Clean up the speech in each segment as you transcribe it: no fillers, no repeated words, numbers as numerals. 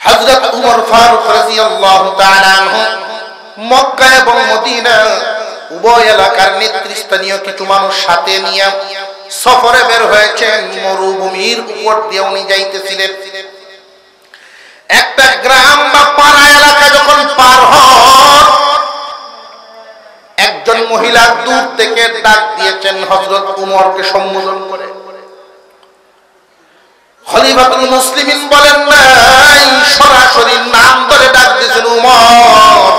হযরত উমর ফারুক রাদিয়াল্লাহু তাআলা আনহু মক্কা এবং মদিনা উভয় এলাকার নেতৃস্থানীয় কিছু মানুষ সাথে নিয়ে সফরে বের হয়েছেন। মরুভূমির উপর দিয়ে উনি যাইতেছিলেন। একটা গ্রাম বা পাড়া এলাকা যখন পার হন, একজন মহিলা দূর থেকে ডাক দিয়েছেন হযরত উমরকে সম্বোধন করে। খলিফাতুল মুসলিমিন বলেন নাই, সরাসরি নাম ধরে ডাক দিয়েছেন উমর।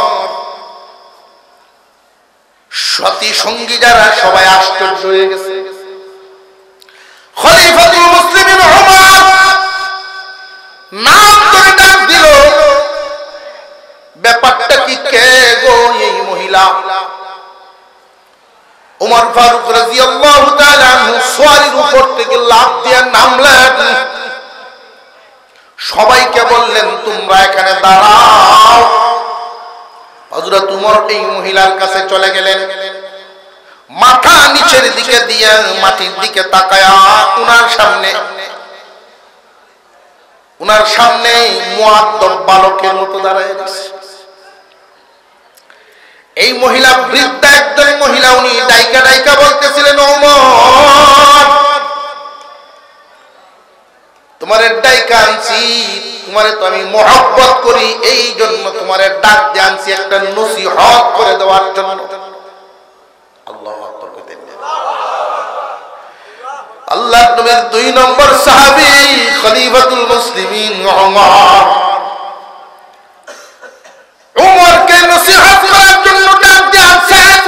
সাথী সঙ্গী যারা সবাই আশ্চর্য হয়ে গেছে। খলিফাতুল মুসলিমিন উমর নাম ধরে ডাক দিল। ব্যাপারটা কি, কে গো এই মহিলা? উমর ফারুক রাদিয়াল্লাহু তাআলা আনহু সোয়ারির উপর থেকে লাফ দিয়ে নামলেন। সবাইকে বললেন, তোমরা এখানে দাঁড়াও। হযরত উমর এই মহিলার কাছে চলে গেলেন। মাথা নিচের দিকে দিয়ে মাটির দিকে তাকায়া উনার সামনে মুআদ্দব বালকের মতো দাঁড়ায় আছে। এই মহিলা বৃদ্ধা একজন মহিলা, উনি ডাইকা ডাইকা বলতেছিলেন, ওমর তোমারে ডাইকা আনছি, তোমারে তো আমি মহব্বত করি, এই জন্য তোমারে ডাক দিয়ে আনছি একটা নসিহত করে দেওয়ার জন্য। আল্লাহু আকবার কইতেন। আল্লাহর নবীর 2 নম্বর সাহাবী খলিফাতুল মুসলিমিন ওমর, উমরকে নসিহত করার জন্য ডাক দিয়ে আনছেন।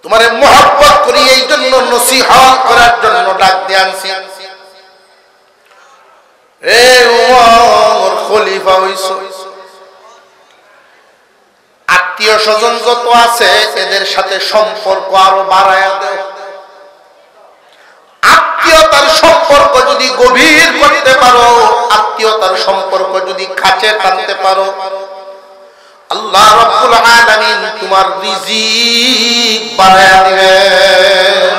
তোমারে মহব্বত করি এই জন্য নসিহত করার জন্য ডাক দিয়ে আনছি। এ উমর, খলিফা হইছো, আত্মীয় স্বজন যত আছে এদের সাথে সম্পর্ক আরো বাড়ায়া দাও। আত্মীয়তার সম্পর্ক যদি গভীর করতে পারো, আত্মীয়তার সম্পর্ক যদি কাছে টানতে পারো, আল্লাহ রাব্বুল আলামিন তোমার রিজিক বাড়ায়া দিবেন।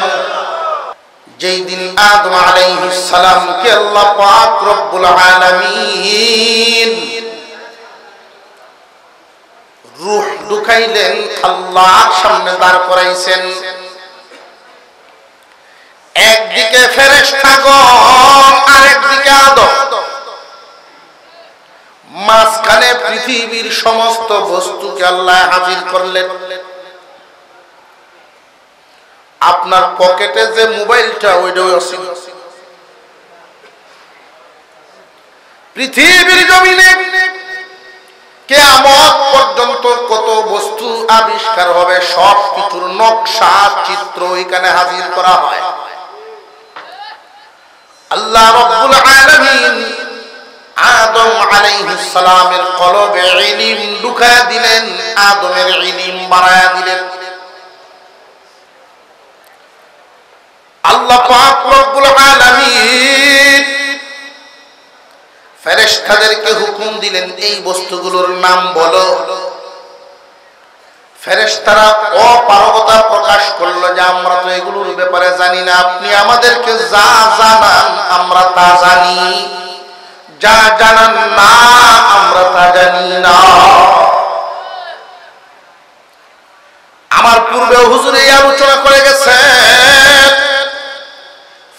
যেই দিন আদম আলাইহিস সালামকে আল্লাহ পাক রব্বুল আলামিন রূহ ঢুকাইলেন, আল্লাহর সামনে দাঁড় করাইছেন। একদিকে ফেরেশতাগণ, আরেকদিকে আদম, মাঝখানে পৃথিবীর সমস্ত বস্তুকে আল্লাহ হাজির করলেন। আপনার পকেটে যে মোবাইলটা, ওইটাও আছে। পৃথিবীর জমিনে কিয়ামত পর্যন্ত কত বস্তু আবিষ্কার হবে, সব কিছুর নকশা চিত্র এখানে হাজির করা হয়। আল্লাহ রাব্বুল আলামিন আদম আলাইহিস সালামের কলবে ইলম ঢুকায়া দিলেন, আদমের ইলম বাড়ায়া দিলেন। আল্লাহ পাক রব্বুল আলামিন ফেরেশতাদেরকে হুকুম দিলেন, এই বস্তুগুলোর নাম বলো। ফেরেশতারা অপারগতা প্রকাশ করলো যে আমরা তো এগুলোর ব্যাপারে জানি না, আপনি আমাদেরকে যা জানান আমরা তা জানি, যা জানান না আমরা তা জানি না। আমার পূর্বে হুজুর এই আলোচনা করে গেছেন,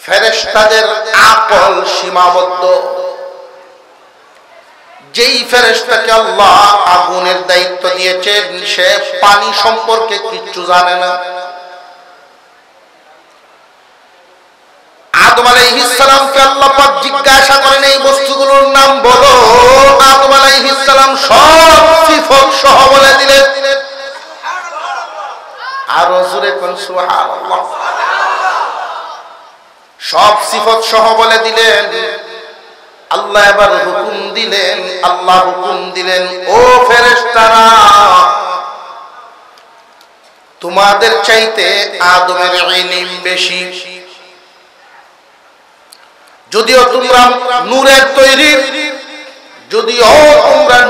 ফেরেশতাদের আকল সীমাবদ্ধ। যেই ফেরেশতাকে আল্লাহ আগুনের দায়িত্ব দিয়েছেন, সে পানি সম্পর্কে কিচ্ছু জানে না। আদম আলাইহিস সালামকে আল্লাহ পাক জিজ্ঞাসা করেন, এই বস্তুগুলোর নাম বলো। আদম আলাইহিস সালাম সব সিফত সহ বলে দিলেন। আর জোরে কোন সুবহানাল্লাহ। সব সিফত সহ বলে দিলেন। আল্লাহ এবার হুকুম দিলেন, আল্লাহ হুকুম দিলেন, ও ফেরেশতারা, তোমাদের চাইতে আদমের ইলম বেশি। যদিও তোমরা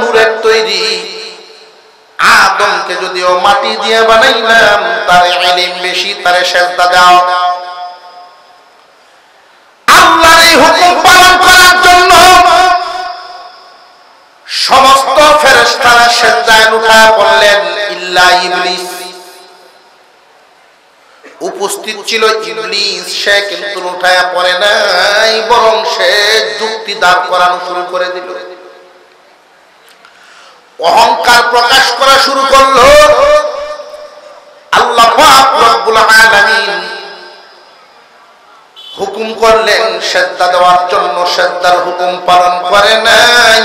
নূরের তৈরি, আদমকে যদিও মাটি দিয়ে বানাইলাম, তার ইলম বেশি, তারে সেজদা দাও। আল্লাহর এই হুকুম সেজদায় উঠায় পড়লেন ইল্লা ইবলিস। উপস্থিত ছিল ইবলিস, সে কিন্তু উঠায় পড়ে নাই, বরং সে যুক্তি দাঁড় করানো শুরু করে দিল, অহংকার প্রকাশ করা শুরু করলো। আল্লাহ পাক রব্বুল আলামিন হুকুম করলেন সেজদা দেওয়ার জন্য, সেজদার হুকুম পালন করে নাই,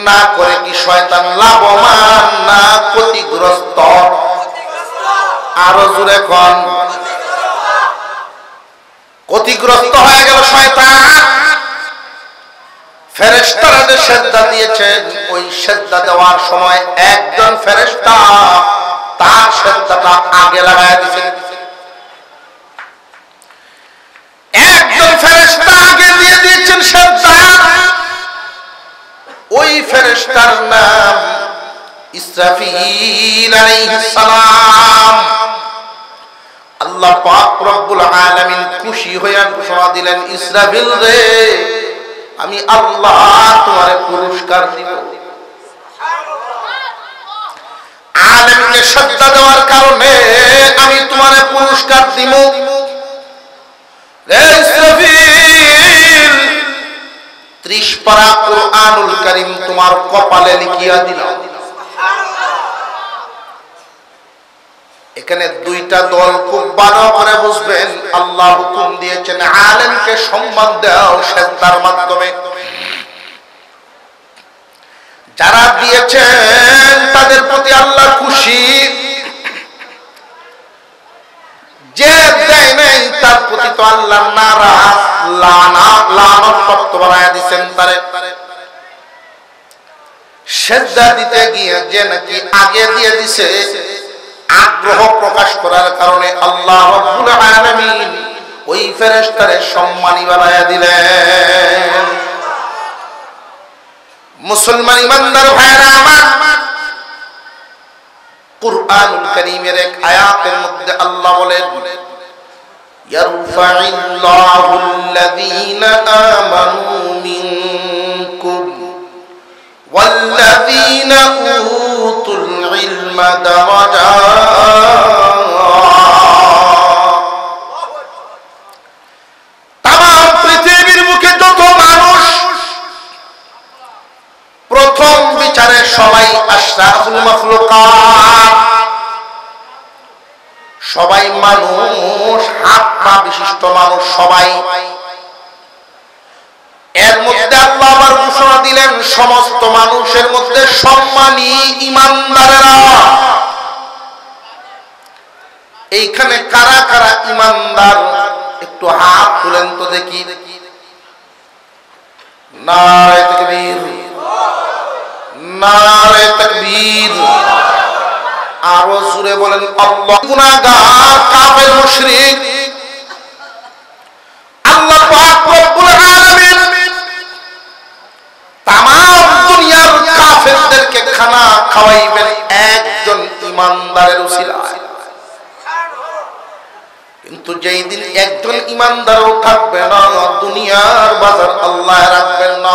না করে কি শয়তান লাভবান না ক্ষতিগ্রস্ত? আরো জোরে কোন, ক্ষতিগ্রস্ত হয়ে গেল শয়তান। ফেরেশতারা যে সেজদা দিয়েছেন, ওই সেজদা দেওয়ার সময় একজন ফেরেশতা তার সেজদাটা আগে লাগায় দিয়েছেন। একজন ফেরেশতা আগে দিয়ে দিয়েছেন সেজদা, ওই ফেরেশতার নাম ইসরাফিল আলাইহিস সালাম। আল্লাহ পাক রব্বুল আলামিন খুশি হয়ে ঘোষণা দিলেন, ইসরাফিল রে, আমি আল্লাহ তোমারে পুরস্কার দিব। আলেমকে সেজদা দেওয়ার কারণে আমি তোমারে পুরস্কার দিব। রে ইসরাফিল, 30 পারা কুরআনুল কারীম তোমার কপালে লিখিয়া দিলাম। এখানে দুইটা দল খুব ভালো করে বুঝবেন। আল্লাহ হুকুম দিয়েছেন আলেমকে সম্মান দাও সেজদার মাধ্যমে। যারা দিয়েছেন তাদের প্রতি আল্লাহ খুশি, যে দেয় নাই তার প্রতি তো আল্লাহ নারাজ, লানত প্রাপ্ত বানায়া দিয়েছেন তারে। সেজদা দিতে গিয়ে যে নাকি আগে দিয়ে দিছে, আগ্রহ প্রকাশ করার কারণে আল্লাহ রাব্বুল আলামিন ওই ফেরেশতারে সম্মানী বানায়া দিলেন। মুসলমান ইমানদার ভাইরা আমার, কুরআনুল কারীমের এক আয়াতের মধ্যে আল্লাহ বলেন, ইয়ারফাইল্লাহুল্লাযীনা আমানু মিনকুম ওয়াল্লাযীনা উতুল ইলমা দারাজাত। তামাম পৃথিবীর মুখে যত মানুষ, প্রথম বিচারে সবাই আশরাফুল মাখলুকাত, সবাই মানুষ, হাত পা বিশিষ্ট মানুষ সবাই। এর মধ্যে আল্লাহ আবার ঘোষণা দিলেন, সমস্ত মানুষের মধ্যে সম্মানী ইমানদারেরা। এইখানে কারা কারা ইমানদার একটু হাত তুলেন তো দেখি। নারে তাকবীর, নারে তাকবীর। আরো জোরে বলেন আল্লাহ। গুনাহগার, কাফের, মুশরিক, আল্লাহ পাক রব্বুল আলামিন তামাম দুনিয়ার কাফেরদেরকে খানা খাওয়াইবেন একজন ইমানদারের উসিলায়। কিন্তু যেই দিন একজন ইমানদারও থাকবে না, দুনিয়ার বাজার আল্লাহ রাখবেন না।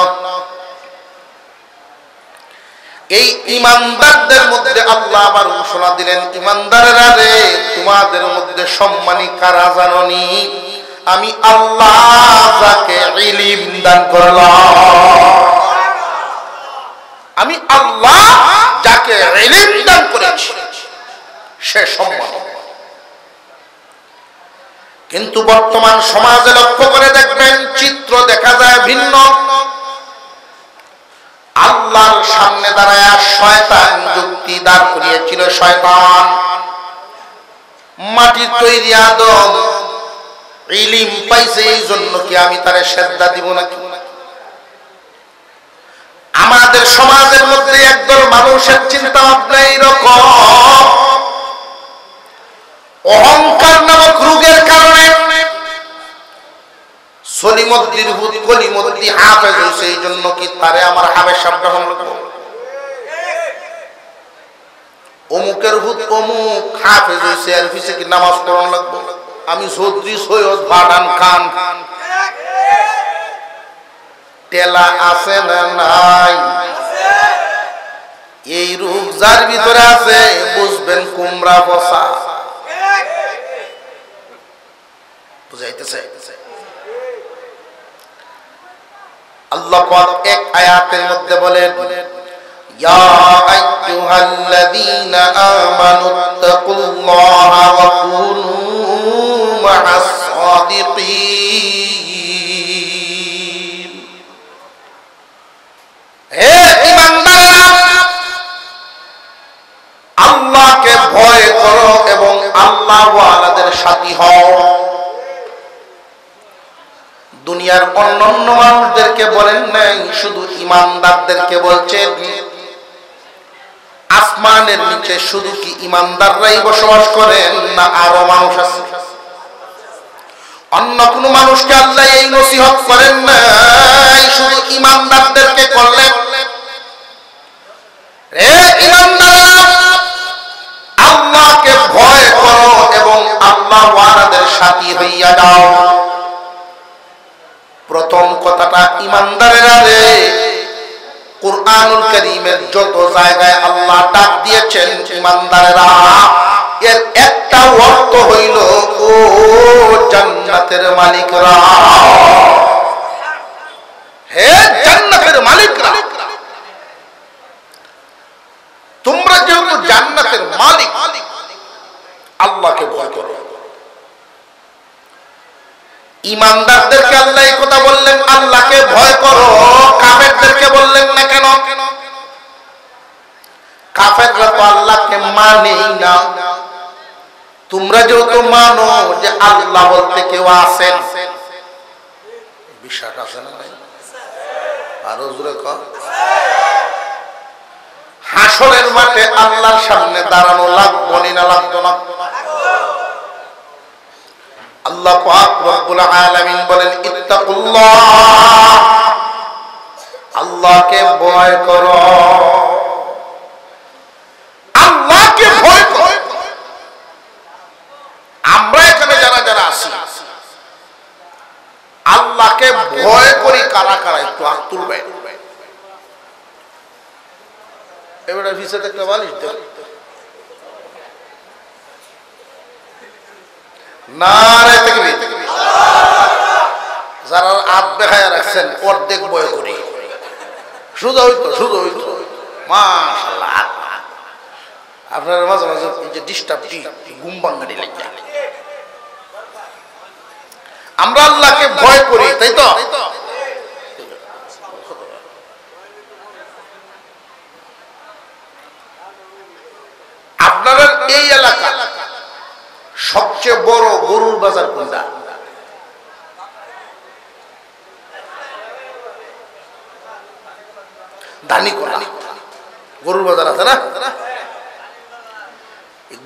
এই ইমানদারদের মধ্যে আল্লাহ আবার ঘোষণা দিলেন, ইমানদারেরা রে, তোমাদের মধ্যে সম্মানী কারা জানোনি? আমি আল্লাহ যাকে ইলম দান করলাম, আমি আল্লাহ যাকে ইলম দান করেছি সে সম্মান। কিন্তু বর্তমান সমাজে লক্ষ্য করে দেখবেন, চিত্র দেখা যায় ভিন্ন। আল্লাহর সামনে দাঁড়ায় শয়তান যুক্তি দাঁড় করিয়েছিল। শয়তান মাটির তৈরি আদম ইলম পাইছে, এই জন্য কি আমি তারে সেজদা দিব নাকি? আমাদের সমাজের মধ্যে একদল মানুষের চিন্তা ভাবনা এইরকম, অহংকার নামক রোগের কারণে সলিমদ্দির হুদ কলিমদ্দি হাফেজ হয়েছে, এই জন্য কি তারে আমার হাফেজ শব্দ হলো। অমুকের হুদ অমুক হাফেজ হয়েছে, আর পিছে কি নামাজ পড়ানো লাগবে? আমি চৌধুরী সৈয়দ ভাডান খান, টেলা আছে না নাই? এই রূপ যার ভিতরে আছে বুঝবেন কুমড়া পচা। বুঝাইতেছে? আল্লাহ পাক এক আয়াতের মধ্যে বলেন, ইয়া আইয়ুহাল্লাযীনা আমানুত্তাকুল্লাহা ওয়া কুনু মা'আস সাদিকিন। হে ঈমানদাররা, আল্লাহকে ভয় করো এবং আল্লাহ ওয়ালাদের সাথী হও। দুনিয়ার অন্যান্য মানুষদেরকে বলেন নাই, শুধু ঈমানদারদেরকে বলছেন। আসমানের নিচে শুধু কি ঈমানদাররাই বসবাস করেন না আরো মানুষ আছে? অন্য কোন মানুষকে আল্লাহ এই নসিহত করেন নাই, শুধু ঈমানদারদেরকে করলেন। হে ঈমানদাররা, আল্লাহকে ভয় করো এবং আল্লাহ ওয়ালাদের সাথী হইয়া যাও। প্রথম কথাটা ঈমানদারেরা রে, কুরআনুল কারীমের যত জায়গায় আল্লাহ ডাক দিয়েছেন ঈমানদারেরা, এর একটা অর্থ হইল ও জান্নাতের মালিকরা। হে জান্নাতের মালিকরা, তোমরা যেহেতু জান্নাতের মালিক, আল্লাহকে ভয় করো। ঈমানদারদেরকে আল্লাহ এই কথা বললেন, আল্লাহকে ভয় করো। কাফেরদেরকে বললেন না কেন? কাফেররা তো আল্লাহকে মানেই না। তোমরা যেহেতু মানো যে আল্লাহ বলতে কেউ আছেন, বিশ্বাস আছে না? আরো জোরে কর। হাসরের মাঠে আল্লাহর সামনে দাঁড়ানো লাগবো না লাগতো না? আল্লাহ পাক রব্বুল আলামিন বলেন, ইত্তাকুল্লাহ, আল্লাহকে ভয় করো। আল্লাহকে ভয় করো। আমরা এখানে যারা যারা আছি, আল্লাহকে ভয় করি কারা কারা? একটু হাত তুলবে। এবারে ভিসা থেকে বালিশ দেব নারে তাকবীর। যারা হাত দেখায় রাখছেন অর্ধেক ভয় করি, শুধু হইতো মাশাআল্লাহ। আপনার মাঝে মাঝে এই যে ডিস্টার্ব ঘুম ভাঙানি লাগে। আমরা আল্লাহকে ভয় করি, তাই তো? আপনাদের এই এলাকা সবচেয়ে বড় গরুর বাজার কোনটা? দানিকোলা গরুর বাজার আছে না?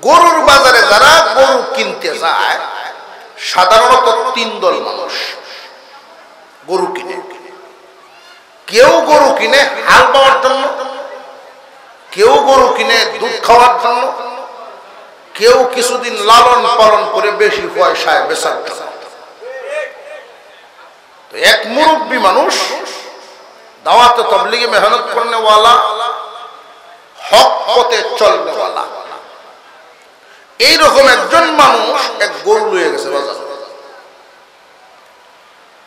গরুর বাজারে যারা গরু কিনতে যায়, সাধারণত তিন দল মানুষ গরু কিনে। কেউ গরু কিনে হাল পাওয়ার জন্য, কেউ গরু কিনে দুধ খাওয়ার জন্য, কেউ কিছুদিন লালন পালন করে বেশি পয়সায় বেচার জন্য। তো এক মুরব্বী মানুষ, দাওয়াতে তাবলীগে মেহনত করনে ওয়ালা, হক পথে চলনে ওয়ালা, এইরকম একজন মানুষ এক গরু লয়ে গেছে বাজার।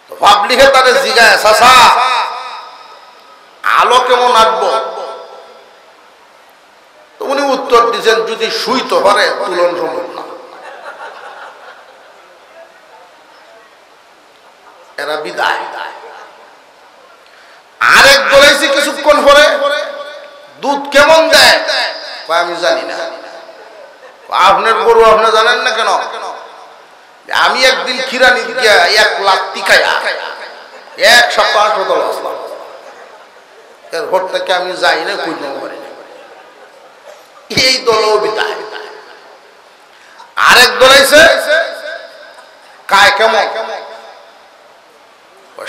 তো পাবলিকে তারে জিগায়, চাচা আলো কেমন আঁকবো? তো উনি উত্তর দিচ্ছেন, যদি শুইতে পারে তুলন সম্ভব না। এরা বিদায়। আরেক বলেছি কিছুক্ষণ পরে, দুধ কেমন দেয়? আমি জানি না। আপনার গরু আপনি জানেন না কেন? আমি একদিন খিরানি গিয়া 1 লাখ টিকায়া 1 সপ্তাহ হাসপাতাল আসলাম। এরপর থেকে আমি যাই না, কই পারি না। এই দলও বিদায়। আরেক দলাইছে কায় কেমন?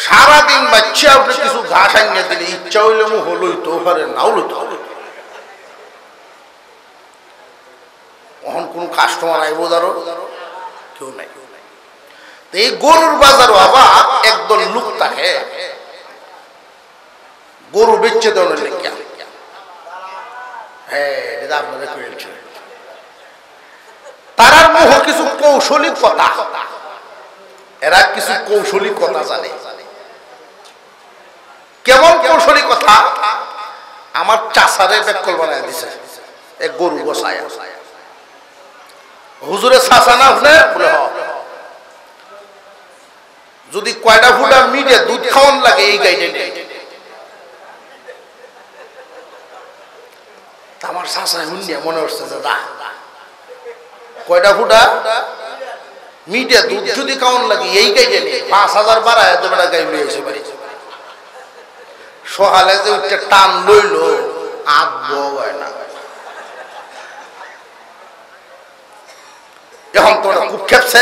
সারাদিন বাচ্চা আপনি কিছু ঘাস আনিয়ে দিলে ইচ্ছা হইলে মু হলোই তো পারে, নাও লইতে হবে। এখন কোন কাস্টমার আইব দারো কেউ নাই। এই গরুর বাজারও আবার একদল লোক থাকে গরু বেচে দেওয়ার লেগে। হ্যাঁ, এটা আপনারা করেছেন। তারা মুহ কিছু কৌশলী কথা, এরা কিছু কৌশলী কথা জানে। কেমন কৌশলী কথা? আমার চাচারে বেকল বানায় দিছে এক গরু বসায়। হুজুরের চাচা না আপনি বলে, যদি কয়টা ফুটা মিটে দুধ খাওয়ান লাগে এই গাইডে। আমার চাচা শুনিয়া মনে হচ্ছে দাদা কয়টা ফুটা মিটে দুধ যদি খাওয়ান লাগে এই গাইডে নেই ৫,০০০ বাড়ায় এত বেটা গাই লই এসে বাড়ি। সকালে যে উঠে টান লইল আঁকবো হয় না। এখন তো খুব খেপছে।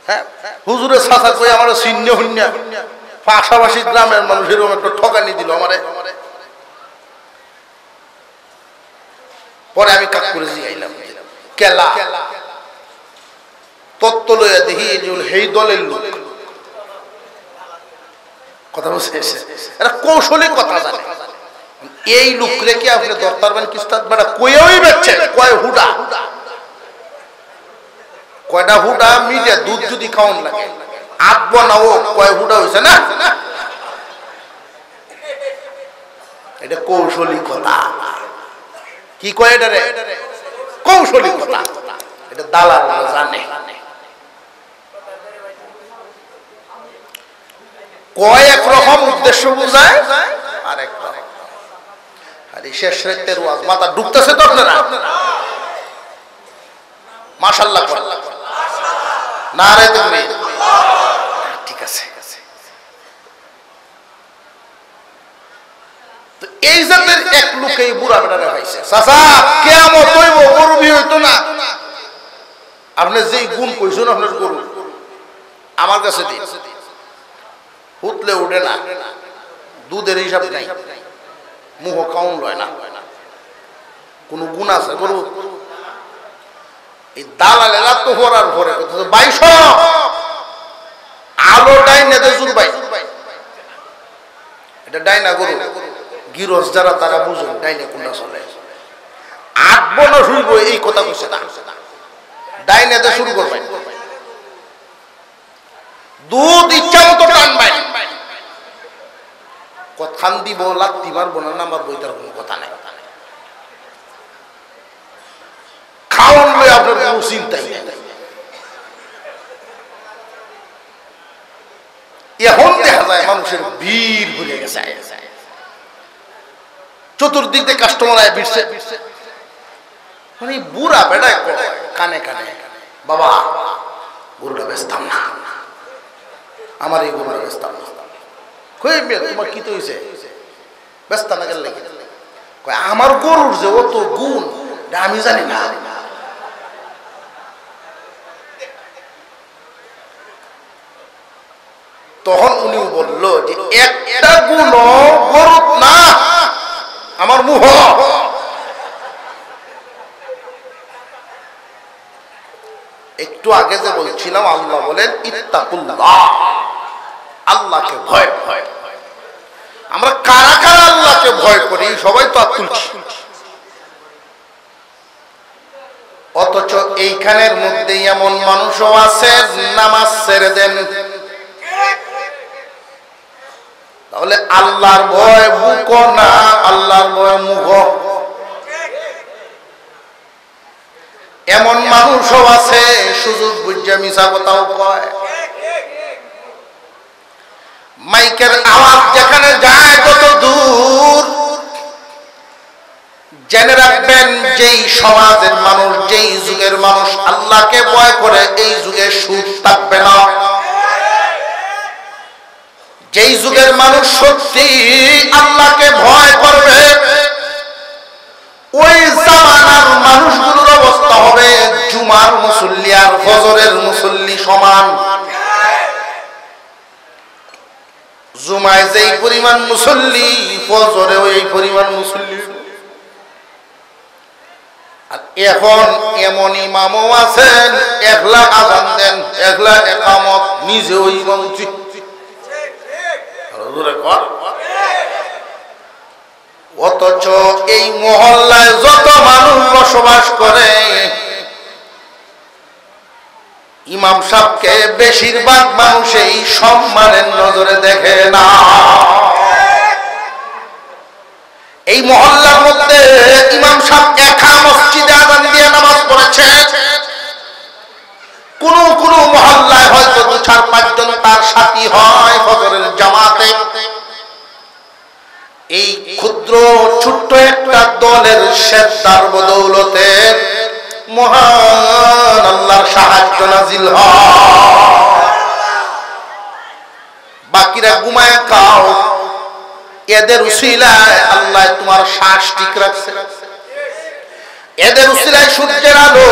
হ্যাঁ, হুজুরের চাচা কই আমার শূন্য শূন্য পাশাপাশি গ্রামের মানুষ এরকম একটা ঠকানি দিল আমারে। পরে আমি কাজ করে জিগাইলাম কেলা তত্ত্ব লইয়া দেখি এই দলের লোক কথা বলছে, এরা কৌশলী কথা জানে। এই লোক রেখে আপনি দরতারবেন কিস্তাত বেড়া কয়েই বেচছে কয় হুডা, কয়টা হুডা মিটে দুধ যদি খাওয়ান লাগে আটবো না ও কয় হুডা হয়েছে না। এটা কৌশলী কথা। কি কয় এটা রে? কৌশলী কথা। এটা দালাল জানে। কয়েক রকম উদ্দেশ্য বোঝায় আরেক রকম। আর এই শেষ রাতের ওয়াজ মাথা ঢুকতেছে তো আপনারা? মাশাআল্লাহ নারে তাকবীর। ঠিক আছে। তো এই জাতের এক লোকে বুড়া বেটারে হইছে চাচা কিয়ামত হইব গরু বি হইতো না। আপনি যেই গুণ কইছেন আপনার গরু আমার কাছে দিন, হুতলে উঠে না, দুধের হিসাব নাই, মুহ খাউন লয় না, কোন গুণ আছে গরু? এই দালালেরা তো হরার ভরে ২২০০ আলো ডাইনে জুর ভাই, এটা ডাইনা গরু। গিরস যারা তারা বুঝুন ডাইনে কোনটা চলে। আটবো না শুনবো এই কথা কইছে না, ডাইনে শুরু করবেন। দুধ ইচ্ছা মতো টানবেন, কথান দিব লাগতে পারবো না নাম্বার বইটার কোনো কথা নাই। খাওয়ান লই আপনার কোনো চিন্তাই নেই। এখন দেখা যায় মানুষের ভিড় ভরে গেছে, চতুর্দিক দিয়ে কাস্টমার আয় ভিড়ছে। মানে বুড়া বেড়ায় কানে কানে বাবা গরুটা বেচতাম না, আমার এই গরুটা বেচতাম না। কই মেয়ে তোমার কি তো হয়েছে বেচতাম না গেলে? আমার গরুর যে অত গুণ আমি জানি না। তখন উনি বলল যে একটা গুণ গরুত না, আমার মুহ। একটু আগে যে বলছিলাম আল্লাহ বলেন ইত্তাকুল্লাহ, আল্লাহকে ভয়। আমরা কারা কারা আল্লাহকে ভয় করি? সবাই তো হাত তুলছি, অথচ এইখানের মধ্যে এমন মানুষও আছে নামাজ ছেড়ে দেন। তাহলে আল্লাহর ভয় বুক না, আল্লাহর ভয় মুখ। এমন মানুষও আছে সুযোগ বুঝে মিছা কথাও কয়। মাইকের আওয়াজ যেখানে যায় কত দূর, জেনে রাখবেন যেই সমাজের মানুষ, যেই যুগের মানুষ আল্লাহকে ভয় করে এই যুগে সুখ থাকবে না। যেই যুগের মানুষ সত্যি আল্লাহকে ভয় করবে ওই জামানার মানুষগুলোর অবস্থা হবে জুমার মুসল্লি আর ফজরের মুসল্লি সমান। জুমায় যেই পরিমাণ মুসল্লি ফজরে ওই পরিমাণ মুসল্লি। আর এখন এমন ইমামও আছেন একলা আযান দেন, একলা ইকামত, নিজে ওই ইমাম অথচ এই মহল্লায় যত মানুষ বসবাস করে ইমাম সাহেবকে বেশিরভাগ মানুষ এই সম্মানের নজরে দেখে না। এই মহল্লার মধ্যে ইমাম সাহেব একা মসজিদে আযান দিয়ে নামাজ পড়েছে, কোন কোন মহল্লায় হয়তো 2-4-5 জন তার সাথী হয় ফজরের জামাতে। এই ক্ষুদ্র ছোট্ট একটা দলের সেজদার বদৌলতে মহান আল্লাহর সাহায্য নাজিল হয়। বাকিরা ঘুমায় খাও, এদের উসিলায় আল্লাহ তোমার শ্বাস ঠিক রাখছে, এদের উসিলায় সূর্যের আলো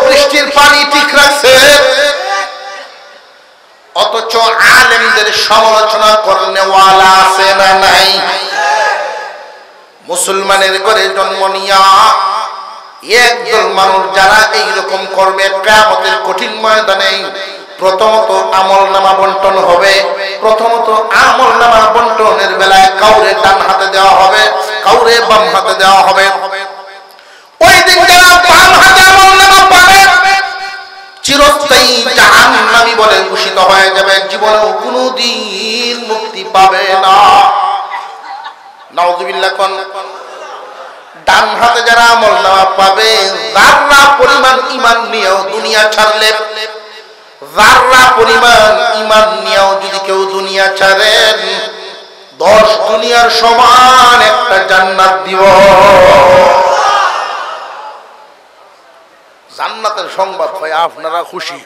বৃষ্টির পানি ঠিক রাখছে। অথচ আলেমদের সমালোচনা করনেওয়ালা আছে না নাই? মুসলমানের ঘরে জন্ম নিয়া একদল মানুষ যারা এইরকম করবে, কিয়ামতের কঠিন ময়দানে প্রথমত আমলনামা বন্টন হবে। প্রথমত আমলনামা বন্টনের বেলায় কাউরে ডান হাতে দেওয়া হবে, কাউরে বাম হাতে দেওয়া হবে। ওই দিন যারা বাম হাতে আমলনামা পাবে চিরস্থায়ী জাহান্নামী বলে ঘোষিত হয়ে যাবে, জীবনেও কোনোদিন মুক্তি পাবে না। নাউযুবিল্লাহ। কোন ডান হাতে যারা আমলনামা পাবে, যাররা পরিমাণ ঈমান নিয়েও দুনিয়া ছাড়লে, যাররা পরিমাণ ঈমান নিয়েও যদি কেউ দুনিয়া ছাড়েন 10 দুনিয়ার সমান একটা জান্নাত দিব। জান্নাতের সংবাদ পাই আপনারা খুশি,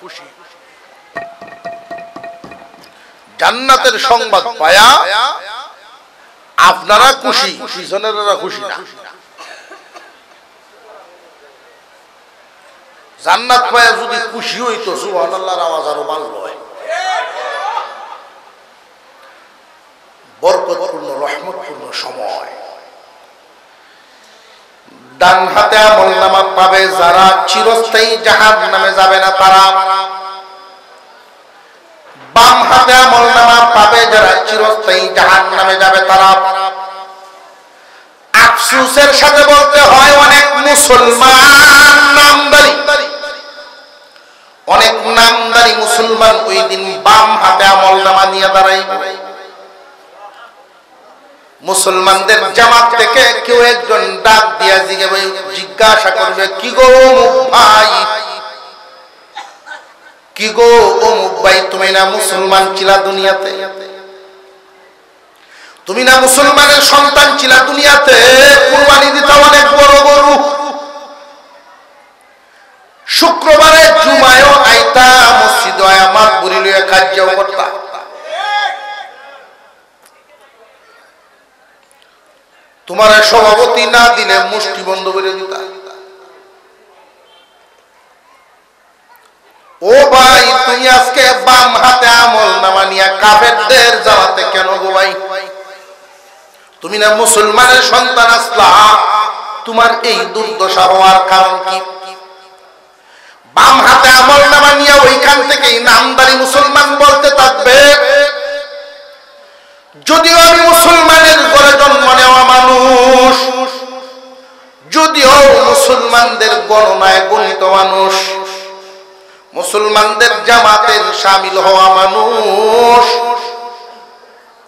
জান্নাতের সংবাদ পায়া আপনারা খুশি, পিছনেরা খুশি না। জান্নাত পায়া যদি খুশি হইতো সুবহানাল্লাহর আওয়াজ আরো ভালো হয়। বরকতপূর্ণ রহমতপূর্ণ সময়। ডান হাতে আমলনামা পাবে যারা চিরস্থায়ী জাহান্নামে যাবে না তারা, বাম হাতে আমলনামা পাবে যারা চিরস্থায়ী জাহান্নামে যাবে তারা। আফসোসের সাথে বলতে হয় অনেক মুসলমান নামদারি, অনেক নামদারি মুসলমান ওই দিন বাম হাতে আমলনামা নিয়ে দাঁড়াইবে। মুসলমানদের জামাত থেকে কেউ একজন ডাক দিয়া জিজ্ঞাসা করবে, কি গো অমুক ভাই, কি গো অমুক ভাই, তুমি না মুসলমান ছিলা দুনিয়াতে, তুমি না মুসলমানের সন্তান ছিলা দুনিয়াতে, কুরবানি দিতা অনেক বড় গরু, শুক্রবারে জুমায়ও আইতা, মসজিদে আয়া মাতবুরি লইয়া কাজও করতা, তোমার সভাপতি না দিলে মুষ্টি বন্ধ করে দিতা। ও ভাই, তুমি আজকে বাম হাতে আমলনামা নিয়া কাফেরদের জামাতে কেন গো ভাই? তুমি না মুসলমানের সন্তান আসলা, তোমার এই দুর্দশা হওয়ার কারণ কি? বাম হাতে আমলনামা নিয়ে ওইখান থেকেই নামদারি মুসলমান বলতে থাকবে, যদিও আমি মুসলমানের ঘরে জন্ম নেওয়া মানুষ, যদিও মুসলমানদের গণনায় গণিত মানুষ, মুসলমানদের জামাতের শামিল হওয়া মানুষ,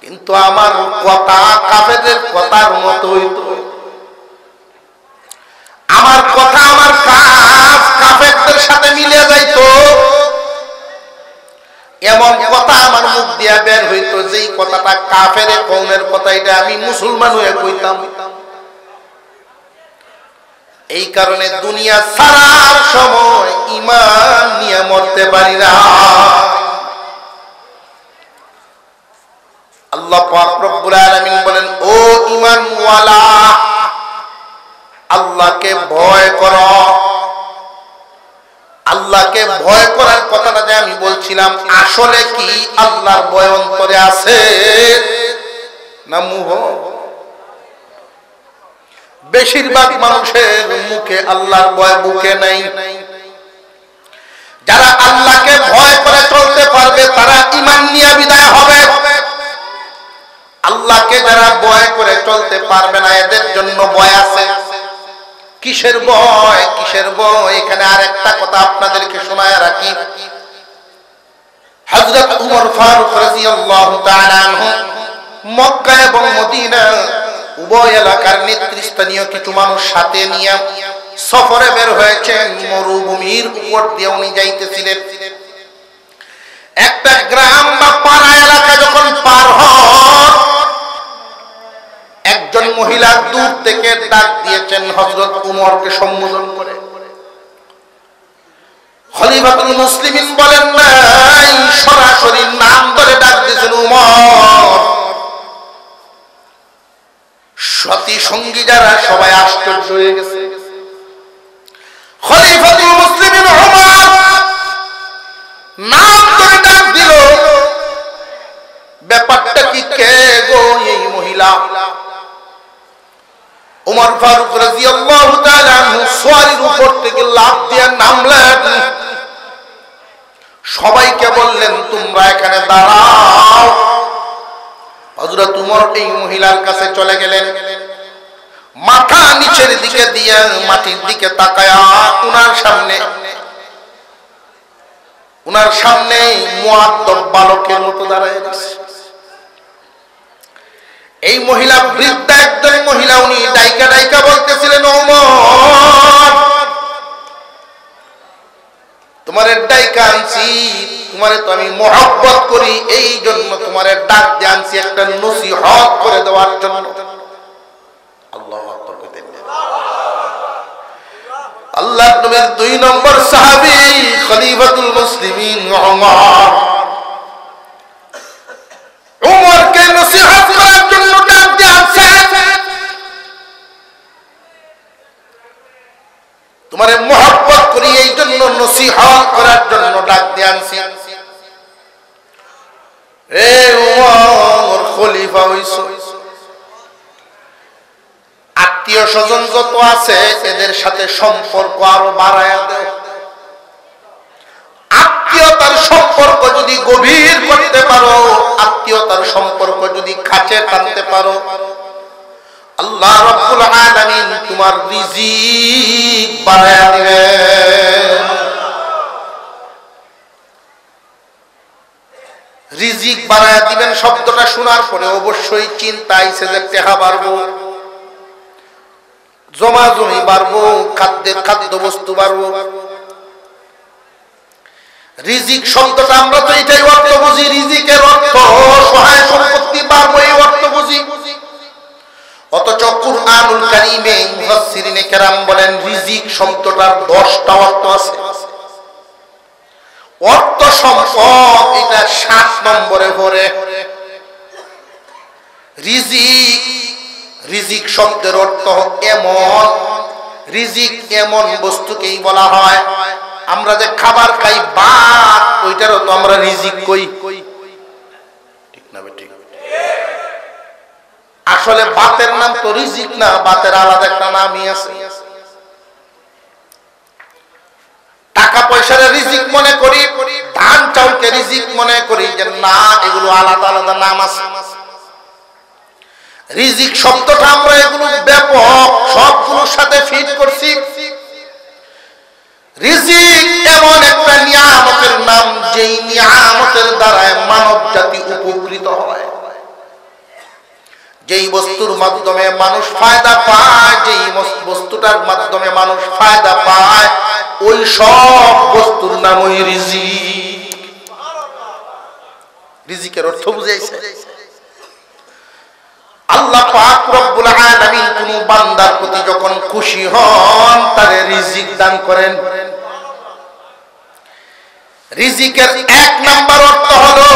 কিন্তু আমার কথা কাফেরদের কথার মতোই তো, আমার কথা আমার কাজ কাফেরদের সাথে মিলে যাইতো। এমন কথা আমার মুখ দিয়া বের হইতো যেই কথাটা কাফের কওমের কথা, এটা আমি মুসলমান হয়ে কইতাম। এই কারণে দুনিয়া ছাড়ার সময় ঈমান নিয়ে মরতে পারি না। আল্লাহ পাক রব্বুল আলামিন বলেন, ও ঈমানওয়ালা, আল্লাহকে ভয় করো। আল্লাহকে ভয় করার কথাটা যে আমি বলছিলাম, আসলে কি আল্লাহর ভয় অন্তরে আছে না মুহ? বেশিরভাগ মানুষের মুখে আল্লাহর ভয় বুকে নাই। যারা আল্লাহকে ভয় করে চলতে পারবে তারা ঈমান নিয়ে বিদায় হবে। আল্লাহকে যারা ভয় করে চলতে পারবে না এদের জন্য ভয় আছে। কিসের ভয়? কিসের ভয়? এখানে আরেকটা কথা আপনাদেরকে শোনায় রাখি। হযরত উমর ফারুক রাদিয়াল্লাহু তাআলা আনহু মক্কা এবং মদিনা উভয় এলাকার নেতৃস্থানীয় কিছু মানুষ সাথে নিয়ে সফরে বের হয়েছেন। মরুভূমির উপর দিয়ে উনি যাইতেছিলেন। একটা গ্রাম বা পাড়া এলাকা যখন পার হন, একজন মহিলা দূর থেকে ডাক দিয়েছেন হযরত উমরকে সম্বোধন করে। খলিফাতুল মুসলিমিন বলেন নাই, সরাসরি নাম ধরে ডাক দিয়েছেন উমর। সাথী সঙ্গী যারা সবাই আশ্চর্য হয়ে গেছে। খলিফাতুল মুসলিমিন উমর নাম ধরে ডাক দিল। ব্যাপারটা কি? কে গো এই মহিলা? উমর ফারুক রাদিয়াল্লাহু তাআলা আনহু সোয়ারির উপর থেকে লাফ দিয়ে নামলেন। সবাইকে বললেন, তোমরা এখানে দাঁড়াও। হযরত উমর এই মহিলার কাছে চলে গেলেন। মাথা নিচের দিকে দিয়ে মাটির দিকে তাকায়া উনার সামনে মুআদ্দব বালকের মতো দাঁড়ায় আছে। এই মহিলা বৃদ্ধা একজন মহিলা, উনি ডাইকা ডাইকা বলতেছিলেন, ওমর তোমারে ডাইকা আনছি, তোমারে তো আমি মহব্বত করি, এই জন্য তোমারে ডাক দিয়ে আনছি একটা নসিহত করে দেওয়ার জন্য। আল্লাহু আকবার কইতেন। আল্লাহর নবীর 2 নম্বর সাহাবী খলিফাতুল মুসলিমিন ওমর, উমরকে নসিহত করার জন্য ডাক দিয়ে আনছেন। তোমারে মহব্বত করি এই জন্য নসিহত করার জন্য ডাক দিয়ে আনছি। এ উমর খলিফা হইছো, আত্মীয় স্বজন যত আছে এদের সাথে সম্পর্ক আরো বাড়ায়া দাও। আত্মীয়তার সম্পর্ক যদি গভীর করতে পারো, আত্মীয়তার সম্পর্ক যদি কাছে টানতে পারো, আল্লাহ রাব্বুল আলামিন তোমার রিজিক বাড়ায়া দিবেন। রিজিক বাড়ায়া দিবেন শব্দটা শোনার পরে অবশ্যই চিন্তা আইছে যে টাকা বাড়বো, জমা জমি বাড়বো, খাদ্য বস্তু বাড়বো। রিজিক শব্দটা আমরা তো এটাই অর্থ বুঝি, রিজিকের অর্থ সহায় সম্পত্তি বাড়বো, এই অর্থ বুঝি। অথচ কুরআনুল কারীমে মুফাসসিরিনে কেরাম বলেন রিজিক শব্দটার 10টা অর্থ আছে। অর্থ সম্পদ এটা 7 নম্বরে পড়ে। রিজিক শব্দের অর্থ এমন, রিজিক এমন বস্তুকেই বলা হয়। আমরা যে খাবার খাই ভাত, ওইটারও তো আমরা রিজিক কই, ঠিক না বেঠিক? আসলে ভাতের নাম তো রিজিক না, ভাতের আলাদা একটা নামই আছে। টাকা পয়সার রিজিক মনে করি, ধান চাউলকে রিজিক মনে করি, যে না এগুলো আলাদা আলাদা নাম আছে। রিজিক শব্দটা আমরা এগুলো ব্যাপক সবগুলোর সাথে ফিট করছি। রিজিক এমন একটা নিয়ামতের নাম, যেই নিয়ামতের দ্বারা মানব জাতি উপকৃত হয়, যেই বস্তুর মাধ্যমে মানুষ ফায়দা পায়, যেই বস্তুটার মাধ্যমে মানুষ ফায়দা পায়, ওই সব বস্তুর নাম ওই রিজিক। রিজিকের অর্থ বুঝাইছে? আল্লাহ পাক রব্বুল আলামিন কোন বান্দার প্রতি যখন খুশি হন তারে রিজিক দান করেন। রিজিকের 1 নাম্বার অর্থ হলো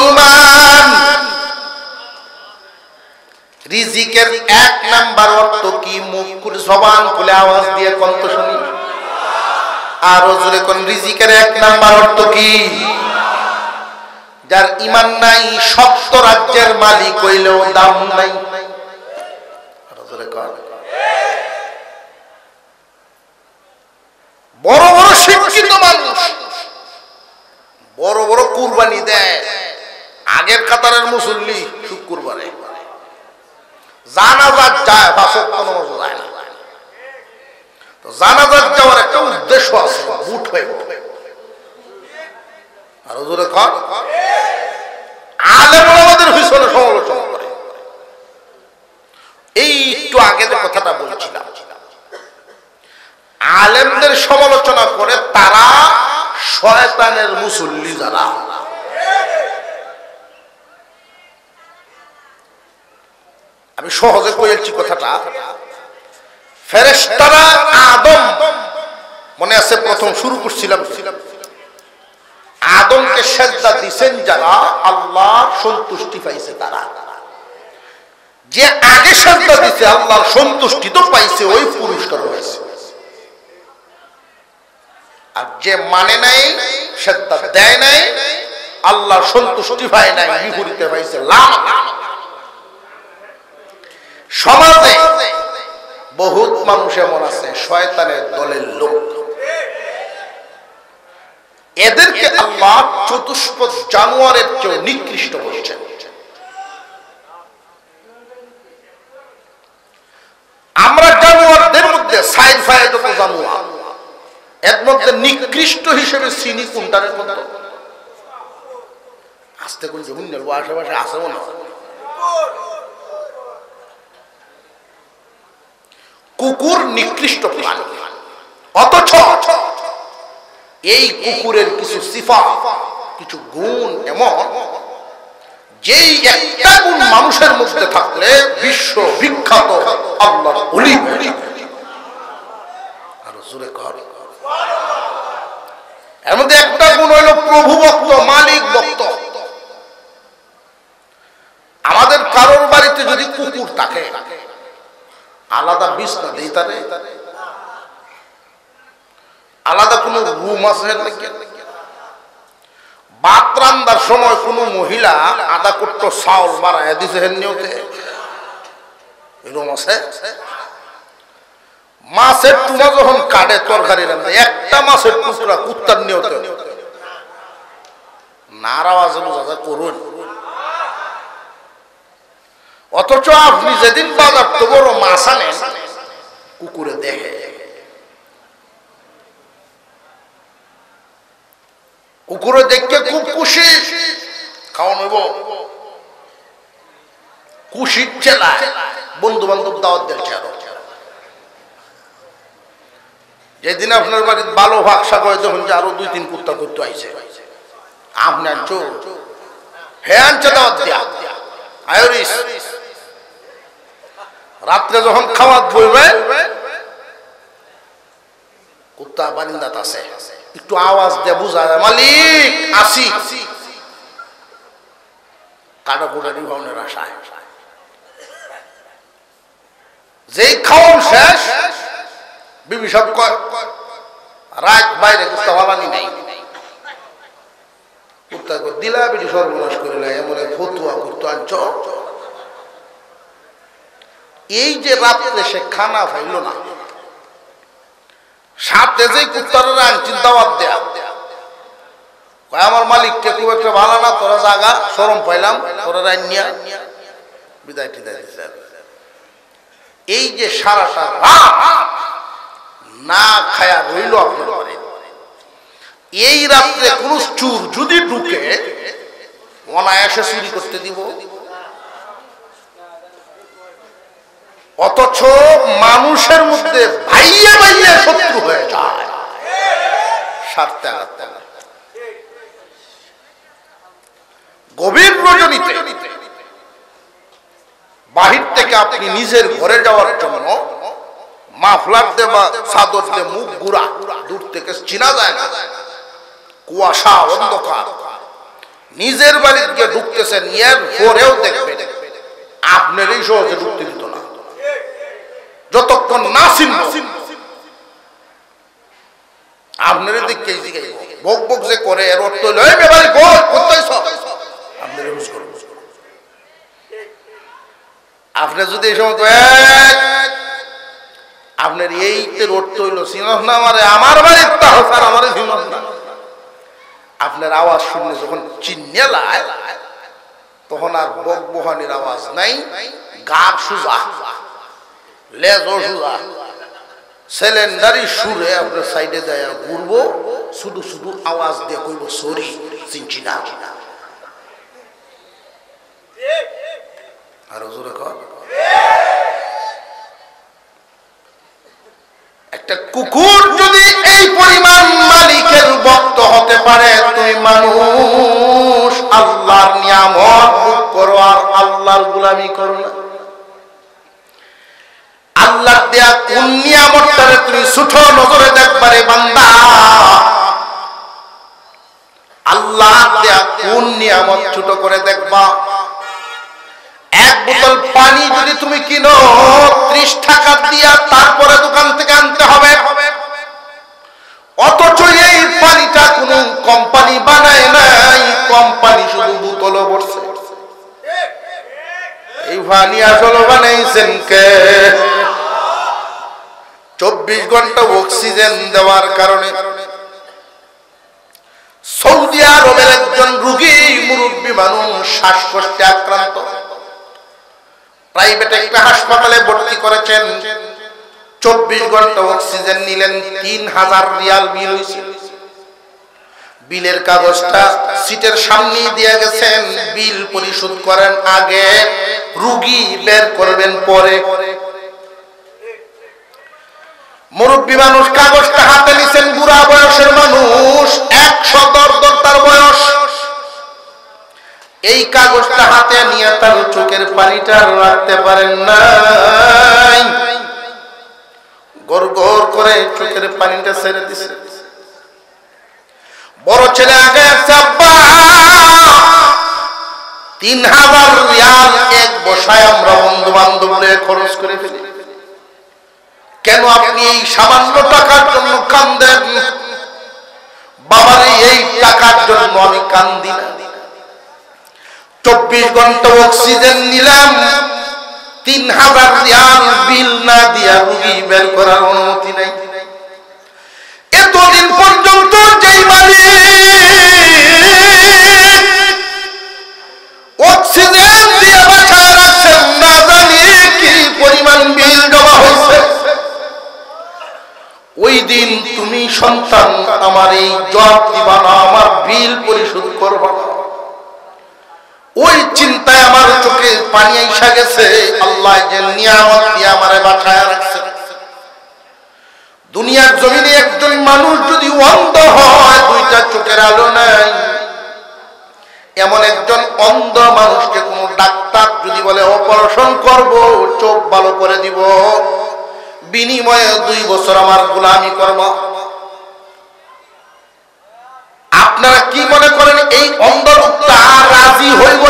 ঈমান। রিজিকের 1 নাম্বার অর্থ কি? মুখ খুলে জবান খুলে আওয়াজ দিয়ে কন্ত শুনি, আরো জোরে কোন। রিজিকের 1 নাম্বার অর্থ কি? যার ঈমান নাই 7 রাজ্যের মালিক হইলেও দাম নাই। আরো জোরে কোন। বড় বড় শিক্ষিত মানুষ বড় বড় কুরবানি দেয়, আগের কাতারের মুসল্লি শুক্রবারে জানাজাত যায়, 5 ওয়াক্ত নামাজ যায় না। তো জানাজাত যাওয়ার একটা উদ্দেশ্য আছে, বুট হয়ে আর হুজুরে কর আলেম ওলামাদের পিছনে সমালোচনা করে। এই একটু আগে যে কথাটা বলছিলাম, আলেমদের সমালোচনা করে তারা শয়তানের মুসল্লি যারা। আমি সহজে বলেছি কথাটা। ফেরেশতারা আদম, মনে আছে প্রথম শুরু করছিলাম, আদমকে সেজদা দিবেন যারা আল্লাহর সন্তুষ্টি পাইছে তারা। যে আগে সেজদা দিছে আল্লাহর সন্তুষ্টি তো পাইছে, ওই পুরস্কার হয়েছে। আর যে মানে নাই, সেজদা দেয় নাই, আল্লাহর সন্তুষ্টি পায় নাই, বিপরীতে পাইছে লানত। সমাজে বহুত মানুষ এমন আছে শয়তানের দলের লোক, এদেরকে আল্লাহ চতুষ্পদ জানোয়ারের চেয়ে নিকৃষ্ট বলছেন। আমরা জানোয়ারদের মধ্যে সাইড ফায় যত জানোয়ার, এর মধ্যে নিকৃষ্ট হিসেবে চিনি কোনটার মধ্যে? আস্তে কোন জমিন নেব আশেপাশে আছে মনে হয়। কুকুর নিকৃষ্ট প্রাণী, অথচ এই কুকুরের কিছু সিফাত, কিছু গুণ এমন যেই একটা গুণ মানুষের মধ্যে থাকলে বিশ্ব বিখ্যাত আল্লাহর ওলি হয়ে যাবে। আর জোরে কর। এর মধ্যে একটা গুণ হইল প্রভু ভক্ত, মালিক ভক্ত। আমাদের কারোর বাড়িতে যদি কুকুর থাকে, আলাদা বিছনা দেই তারে, আলাদা কোন রুম আছে নাকি? ভাত রান্নার সময় কোন মহিলা আধা কোট্ট চাউল বাড়ায় দিছে নিয়তে, এরকম আছে? মাছের টুনা যখন কাটে তরকারি রান্না, একটা মাছের টুকরা কুত্তার নিয়তে নারাওয়াজে বোঝা যায় করুন। অথচ আপনি যেদিন বাজার তো বড় মাছ আনেন, কুকুরে দেখে, কুকুরে দেখে খুব খুশি, খাওয়ানো খুশির চেলায় বন্ধু বান্ধব দাওয়াত দিচ্ছে। আরো যেদিন আপনার বাড়ির ভালো ভাগ শাক হয়, যখন যে আরো 2-3 কুত্তা করতে আইছে, আপনি আনছো হ্যাঁ আনছে দাওয়াত দিয়া আয়োরিস। রাত্রে যখন খাওয়া বইবে, কুত্তা বারিন্দাত আছে, একটু আওয়াজ দিয়ে বুঝায় মালিক আসি, কাটাকুটারি ভাবনের আশায়। যেই খাওয়ান শেষ, বিবি সব রাত বাইরে কুত্তা ভাবানি নাই, কুত্তা দিলা বেটি সর্বনাশ করিলা, এমন ফতুয়া করতো আনছ। এই যে রাত্রে সে খানা পাইল না, সাথে যে কুত্তারা আনছি দাওয়াত দেয়া, আমার মালিককে খুব একটা ভালো না, তোরা জাগা শরম পাইলাম, তোরা রান্নিয়া বিদায় টিদায়। এই যে সারাটা রাত না খায়া রইল আপনার ঘরে, এই রাত্রে কোন চুর যদি ঢুকে অনায়াসে চুরি করতে দিব। অথচ মানুষের মধ্যে ভাইয়া ভাইয়া শত্রু হয়ে যায় স্বার্থে আঘাত। গভীর রজনীতে বাহির থেকে আপনি নিজের ঘরে যাওয়ার জন্য মাফলার দিয়ে বা চাদর দিয়ে মুখ গুড়া, দূর থেকে চিনা যায় না, কুয়াশা অন্ধকার, নিজের বাড়িতে গিয়ে ঢুকতেছেন, এর পরেও দেখবেন আপনার এই সহজে ঢুকতে দিত না, যতক্ষণ না চিনব। আপনার দিকে বক বক যে করে, এর অর্থ হইল আপনি যদি এই সময় আপনার এই অর্থ হইল চিনস না আমারে, আমার বাড়ির আমার চিনস না। আপনার আওয়াজ শুনলে যখন চিনে লায়, তখন আর বক বহানির আওয়াজ নাই, গার সুজা, লেজও সুজা, সিলিন্ডারি সুরে আপনার সাইডে দেয় ঘুরবো, শুধু শুধু আওয়াজ দিয়ে কইব সরি চিনছি না। আর জোরে কর। একটা কুকুর যদি এই পরিমাণ মালিকের ভক্ত হতে পারে, তুমি মানুষ আল্লাহর নিয়ামত ভোগ করো আর আল্লাহর গোলামি করো না। আল্লাহ দেয়া কোন নিয়ামতটারে তুমি ছোট নজরে দেখবারে বান্দা, আল্লাহ দেয়া কোন নিয়ামত ছোট করে দেখবা। এক বোতল পানি যদি তুমি কিনো 30 টাকা দিয়া, তারপরে দোকান থেকে আনতে হবে, অথচ এই পানিটা কোন কোম্পানি বানায় নাই, কোম্পানি শুধু বোতলও ভরছে। এই পানি আসলে বানাইছেন কে? 24 ঘন্টা অক্সিজেন দেওয়ার কারণে সৌদি আরবের একজন রোগী, মুরব্বী মানুষ, শ্বাসকষ্টে আক্রান্ত, প্রাইভেট একটা হাসপাতালে ভর্তি করেছেন। 24 ঘন্টা অক্সিজেন নিলেন, 3000 রিয়াল বিল হয়েছে। বিলের কাগজটা সিটের সামনে দিয়ে গেছেন, বিল পরিশোধ করেন আগে, রোগী বের করবেন পরে। মুরব্বী মানুষ কাগজটা হাতে নিছেন, বুড়া বয়সের মানুষ, 110 তার বয়স। এই কাগজটা হাতে নিয়ে তার চোখের পানিটা রাখতে পারেন নাই, গড় গড় করে চোখের পানিটা ছেড়ে দিছে। বড় ছেলে আগে আসছে, আব্বা 3000 রিয়াল এক বসায় আমরা বন্ধু বান্ধব খরচ করে ফেলি, কেন আপনি এই সামান্য টাকার জন্য কান্দেন? বাবারে এই টাকার জন্য আমি কান্দি না। 24 ঘন্টা অক্সিজেন নিলাম, 3000 রিয়াল বিল না দিয়া রোগী বের করার অনুমতি নাই। এতদিন পর্যন্ত যেই মালিক অক্সিজেন দিয়ে বাঁচায় রাখছেন, না জানি কি পরিমাণ বিল জমা হয়েছে। ওই দিন তুমি সন্তান আমার এই জবাব দিবা না, আমার বিল পরিশোধ করবা না, ওই চিন্তায় আমার চোখে পানি এসে গেছে। আল্লাহ যে নিয়ামত দিয়ে আমারে বাঁচায় রাখছে। দুনিয়ার জমিনে একজন মানুষ যদি অন্ধ হয়, 2টা চোখের আলো নাই, এমন একজন অন্ধ মানুষকে কোন ডাক্তার যদি বলে অপারেশন করব, চোখ ভালো করে দিব, বিনিময়ে 2 বছর আমার গোলামি করব, আপনারা কি মনে করেন এই অন্ধ লোকটা রাজি হইব?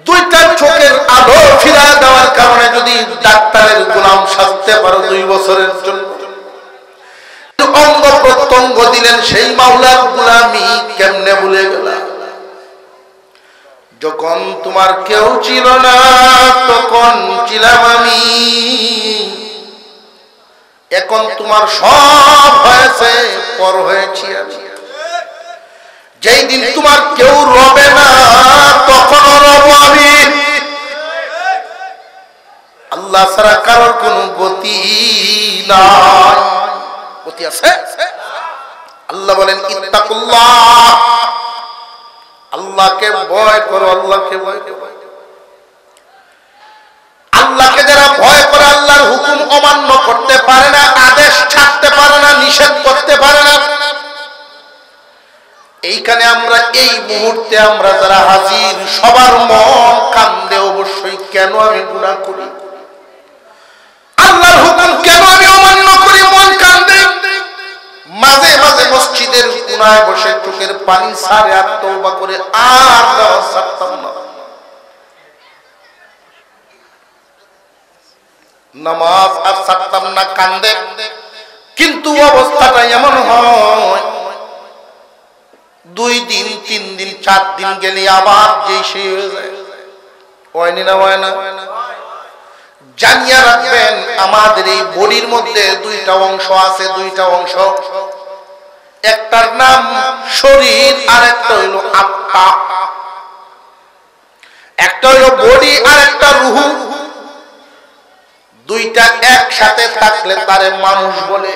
2টা চোখের আলো ফিরায় দেওয়ার কারণে যদি ডাক্তারের গোলাম সাজতে পারো 2 বছরের জন্য, অঙ্গ প্রত্যঙ্গ দিলেন সেই মাওলার গোলামি কেমনে ভুলে গেল? যখন তোমার কেউ ছিল না তখন ছিলাম আমি, এখন তোমার সব হয়েছে, পর হয়েছি আমি। যেই দিন তোমার কেউ রবে না তখন রব আমি। আল্লাহ ছাড়া কারোর কোন গতি নাই। গতি আছে? আল্লাহ বলেন ইত্তাকুল্লাহ, আল্লাহকে ভয় করো, আল্লাহকে ভয় করো। আল্লাহকে যারা ভয় করে, আল্লাহর হুকুম অমান্য করতে পারে না, আদেশ ছাড়তে পারে না, নিষেধ করতে পারে না। এইখানে আমরা এই মুহূর্তে আমরা যারা হাজির, সবার মন কান্দে অবশ্যই, কেন আমি গুনাহ করি, আল্লাহর হুকুম কেন আমি অমান্য করি, মন কান্দে। মাঝে মাঝে মসজিদের কোনায় বসে চোখের পানি ছাড়ে আর তওবা করে, আর নামাজ ছাড়তাম না, নামাজ আর ছাড়তাম না, কান্দে। কিন্তু অবস্থাটা এমন হয়, 2 দিন 3 দিন 4 দিন গেলে আবার যেই সে হয়ে যায়। হয়নি না? হয় না? জানিয়ে রাখবেন, আমাদের এই বডির মধ্যে 2টা অংশ আছে, 2টা অংশ। একটার নাম শরীর, আর একটা হইল আত্মা। একটা একটা হলো বডি আর একটা রুহু, দুইটা একসাথে থাকলে তারে মানুষ বলে।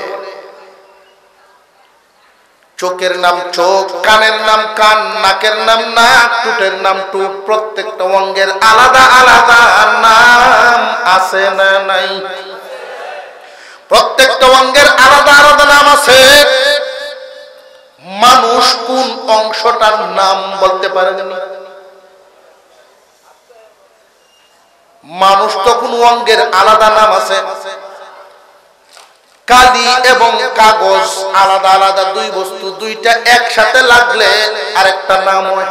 চোখের নাম চোখ, কানের নাম কান, নাকের নাম নাক, ঠোঁটের নাম ঠোঁট, প্রত্যেকটা অঙ্গের আলাদা আলাদা নাম আছে না নাই? প্রত্যেকটা অঙ্গের আলাদা আলাদা নাম আছে। মানুষ কোন অংশটার নাম বলতে পারেন? মানুষ তো কোন অঙ্গের আলাদা নাম আছে? কালি এবং কাগজ আলাদা আলাদা দুই বস্তু, দুইটা একসাথে লাগলে আরেকটা নাম হয়।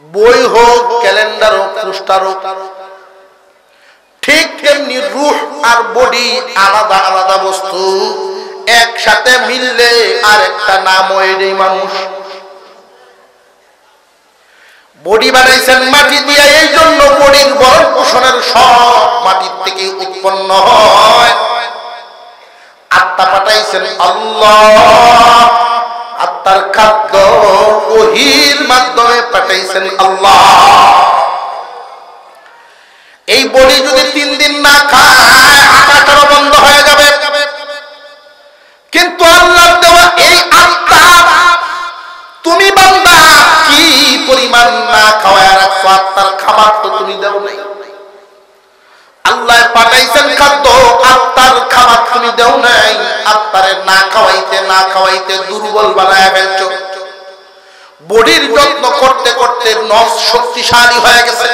বই হোক, ক্যালেন্ডার হোক, পোস্টার হোক, ঠিক তেমনি রূহ আর বডি আলাদা আলাদা বস্তু, একসাথে মিললে আরেকটা নাম হয় মানুষ। বডি বানাইছেন মাটি দিয়ে, এই জন্য বডির ভরণ পোষণের সব মাটির থেকে উৎপন্ন হয়। আত্মা পাঠাইছেন আল্লাহ, আত্মার খাদ্য ওহীর মাধ্যমে পাঠাইছেন আল্লাহ। এই বডি যদি 3 দিন না খায় হাঁটাচলা বন্ধ হয়ে যাবে, কিন্তু আল্লাহর দেওয়া এই আত্মা তুমি বান্দা কি পরিমাণ না খাওয়ায় রাখছো, আত্মার খাবার তো তুমি দাও নাই। আল্লাহ পাঠাইছেন খাদ্য, আত্মার খাবার তুমি দাও নাই। আত্মারে না খাওয়াইতে দুর্বল বানায় ফেলছো। বডির যত্ন করতে করতে নফস শক্তিশালী হয়ে গেছে।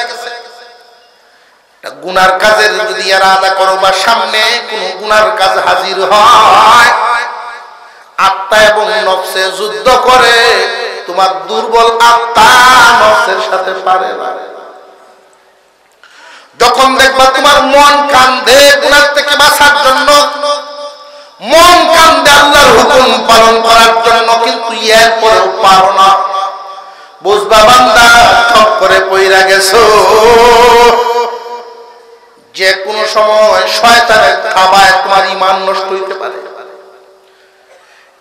গুনার কাজের যদি ইরাদা করো বা সামনে কোন গুনার কাজ হাজির হয়, আত্মা এবং নফসে যুদ্ধ করে, তোমার দুর্বল আত্মা নফসের সাথে পারে না। যখন দেখবা তোমার মন কান্দে গুনাহ থেকে বাঁচার জন্য, মন কান্দে আল্লাহর হুকুম পালন করার জন্য, কিন্তু এরপরেও পারো না, বুঝবা বান্দা ঠক করে পইরা গেছো। যে কোনো সময় শয়তানের খাবায় তোমার ঈমান নষ্ট হইতে পারে।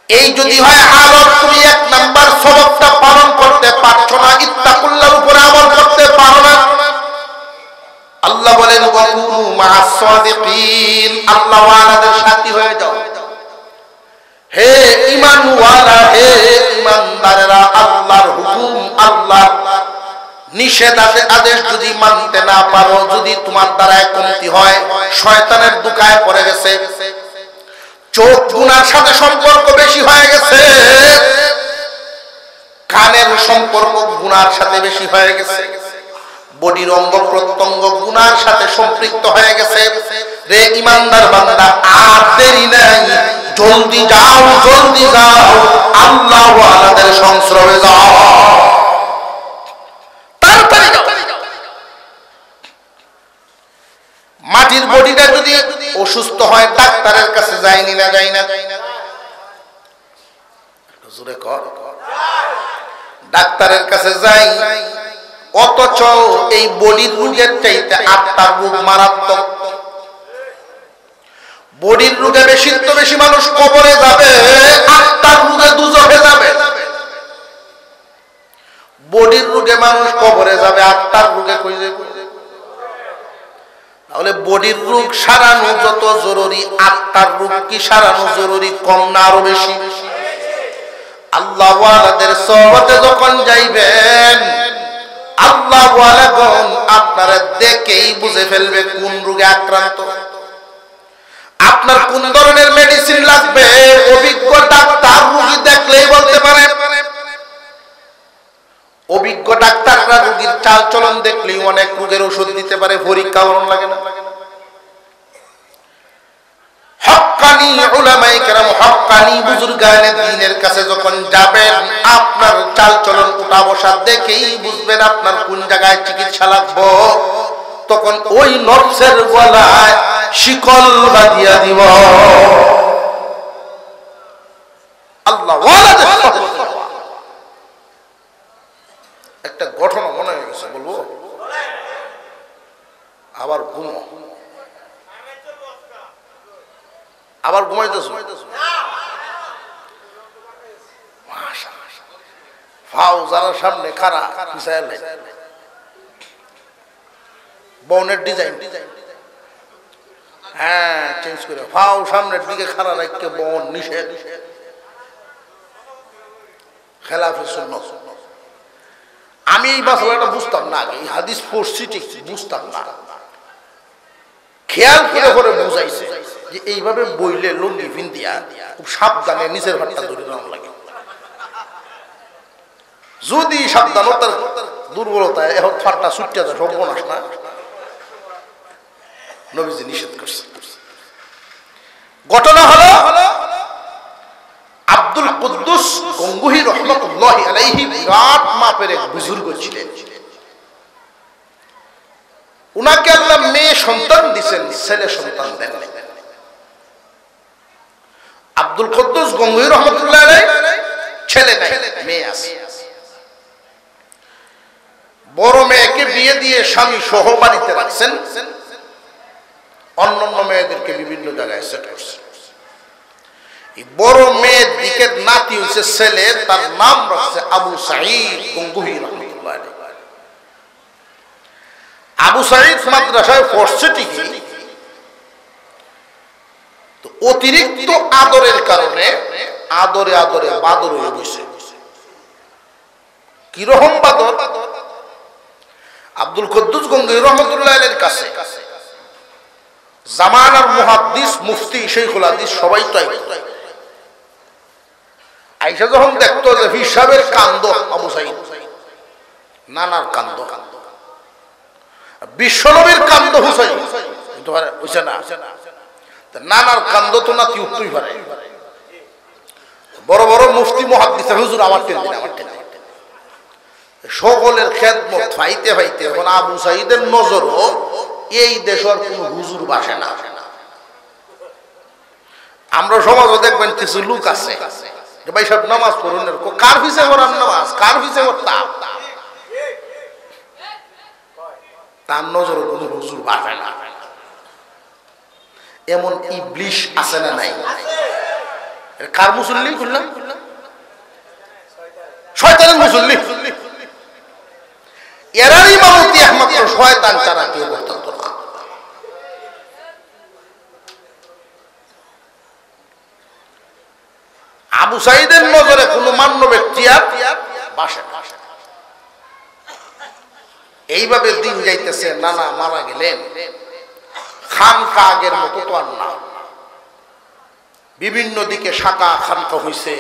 এই যদি হয় হালত, তুমি 1 নাম্বার সবকটা পালন করতে পারছো না, ইত্তাকুল্লাহর উপরে আমল করতে পারো না। আল্লাহ বলেন ওয়াকুনু মা'আস সাদিকিন, আল্লাহ ওয়ালাদের সাথী হয়ে যাও। হে ঈমানওয়ালা, হে ঈমানদারেরা, আল্লাহর হুকুম, আল্লাহর নিষেধ আদেশ যদি মানতে না পারো, যদি তোমার দ্বারা কমতি হয়, শয়তানের দুকায় পড়ে গেছে, চোখ গুনার সাথে সম্পর্ক বেশি হয়ে গেছে, কানের সম্পর্ক গুনার সাথে বেশি হয়ে গেছে, বডির অঙ্গ প্রত্যঙ্গ গুনার সাথে সম্পৃক্ত হয়ে গেছে, রে ঈমানদার বান্দা, আর দেরি নাই, জলদি যাও, জলদি যাও, আল্লাহ ওয়ালাদের সংস্রবে যাও, তাড়াতাড়ি যাও। মাটির বডিটা যদি অসুস্থ হয়, ডাক্তারের কাছে যায়নি না, যাই না, জোরে কর, ডাক্তারের কাছে যাই, অথচ এই বডির রোগের চাইতে আত্মার রোগ মারাত্মক। বডির রোগে বেশি মানুষ কবরে যাবে, আত্মার রোগে দুজখে যাবে। বডির রোগে মানুষ কবরে যাবে, আত্মার রোগে কই যাবে? তাহলে বডির রোগ সারানো যত জরুরি, আত্মার রোগ কি সারানো জরুরি, কম না আরো বেশি? আল্লাহ ওয়ালাদের সহবতে যখন যাইবেন, আল্লাহ ওয়ালাগণ আপনারা দেখেই বুঝে ফেলবে কোন রোগে আক্রান্ত, আপনার কোন ধরনের মেডিসিন লাগবে। অভিজ্ঞ ডাক্তার রোগী দেখলেই বলতে পারে, অভিজ্ঞ ডাক্তাররা রোগীর চাল চলন দেখলেই অনেক রোগের ওষুধ দিতে পারে, পরীক্ষা করানো লাগে না। হক্কানি উলামায়ে কেরাম, হক্কানি বুজুর্গানে দ্বীনের কাছে যখন যাবেন, আপনার চাল চলন উঠা বসা দেখেই বুঝবেন আপনার কোন জায়গায় চিকিৎসা লাগবে। তখন ওই নফসের গলায় শিকল বাঁধিয়া দিব। আল্লাহ ওয়ালাদের একটা ঘটনা মনে হয়ে গেছে, বলবো? আবার ঘুমাইতেছ? ফাও যারা সামনে খারা, বনের ডিজাইন, হ্যাঁ চেঞ্জ করে ফাও সামনের দিকে খাড়া রাখকে বন নিষেধ, খেলাফে সুন্নাত। আমি এই মাসালাটা বুঝতাম না আগে, এই হাদিস পড়ছি ঠিক বুঝতাম না, খেয়াল করে করে বুঝাইছে যে এইভাবে বইলে লুঙ্গি ফিন্দিয়া খুব সাবধানে নিচের ভাতটা ধরে নেওয়া লাগে। যদি সাবধানতার দুর্বলতায় এখন ফাটটা ছুটতে যায় সর্বনাশ না, নবীজি নিষেধ করছে। ঘটনা হলো আব্দুল কুদ্দুস গঙ্গুহি রহমাতুল্লাহি আলাইহি বিরাট মাপের এক বুজুর্গ ছিলেন। উনাকে আল্লাহ মেয়ে সন্তান দিয়েছেন, ছেলে সন্তান দেন নাই। আব্দুল কুদ্দুস গঙ্গুহি রহমাতুল্লাহি আলাইহি ছেলে নাই, মেয়ে আছে। বড় মেয়েকে বিয়ে দিয়ে স্বামী সহ বাড়িতে রাখছেন, অন্যান্য মেয়েদেরকে বিভিন্ন জায়গায় সেট করছেন। বড় মেয়ের দিকের নাতি হচ্ছে ছেলে, তার নাম রাখছে আবু সাঈদ গঙ্গুহি রাহমাতুল্লাহ আলাইহি। আবু সাঈদ মাদ্রাসায় পড়ছে ঠিকই, তো অতিরিক্ত আদরের কারণে আদরে আদরে বাদর হয়ে গেছে। কিরকম বাদর? আব্দুল কুদ্দুস গঙ্গুহি রাহমাতুল্লাহ আলাইহির কাছে জামানার মুহাদ্দিস মুফতি শাইখুল হাদিস সবাই তো আইসা যখন দেখতো যে হিসাবের কান্দ আবু সাঈদ, নানার কান্দ, বিশ্বনবীর কান্দ হুসাইন হইছে না, নানার কান্দ তো নাতি উঠতেই পারে। বড় বড় মুফতি মুহাদ্দিস হুজুর আমার টেন দিন, আমার টেন, সকলের খেদমত ফাইতে ফাইতে এখন আবু সাঈদের নজরও এই দেশের কোন হুজুর বাসে না। আমরা সমাজও দেখবেন কিছু লোক আছে ভাই সব নামাজ পড়ুন, কার পিছে পড়ান নামাজ, কার পিছে পড়তাম, তার নজরে কোন হুজুর বাসে না। এমন ইবলিশ আছে না নাই? কার মুসল্লি খুললাম? শয়তানের মুসল্লি। এরার ইমামতি একমাত্র শয়তান ছাড়া কেউ করতে পারত না। আবু সাঈদের নজরে কোন মান্য ব্যক্তি আর বাসে না। এইভাবে দিন যাইতেছে, নানা মারা গেলেন, খানকা আগের মতো তো আর না, বিভিন্ন দিকে শাখা খানকা হইছে,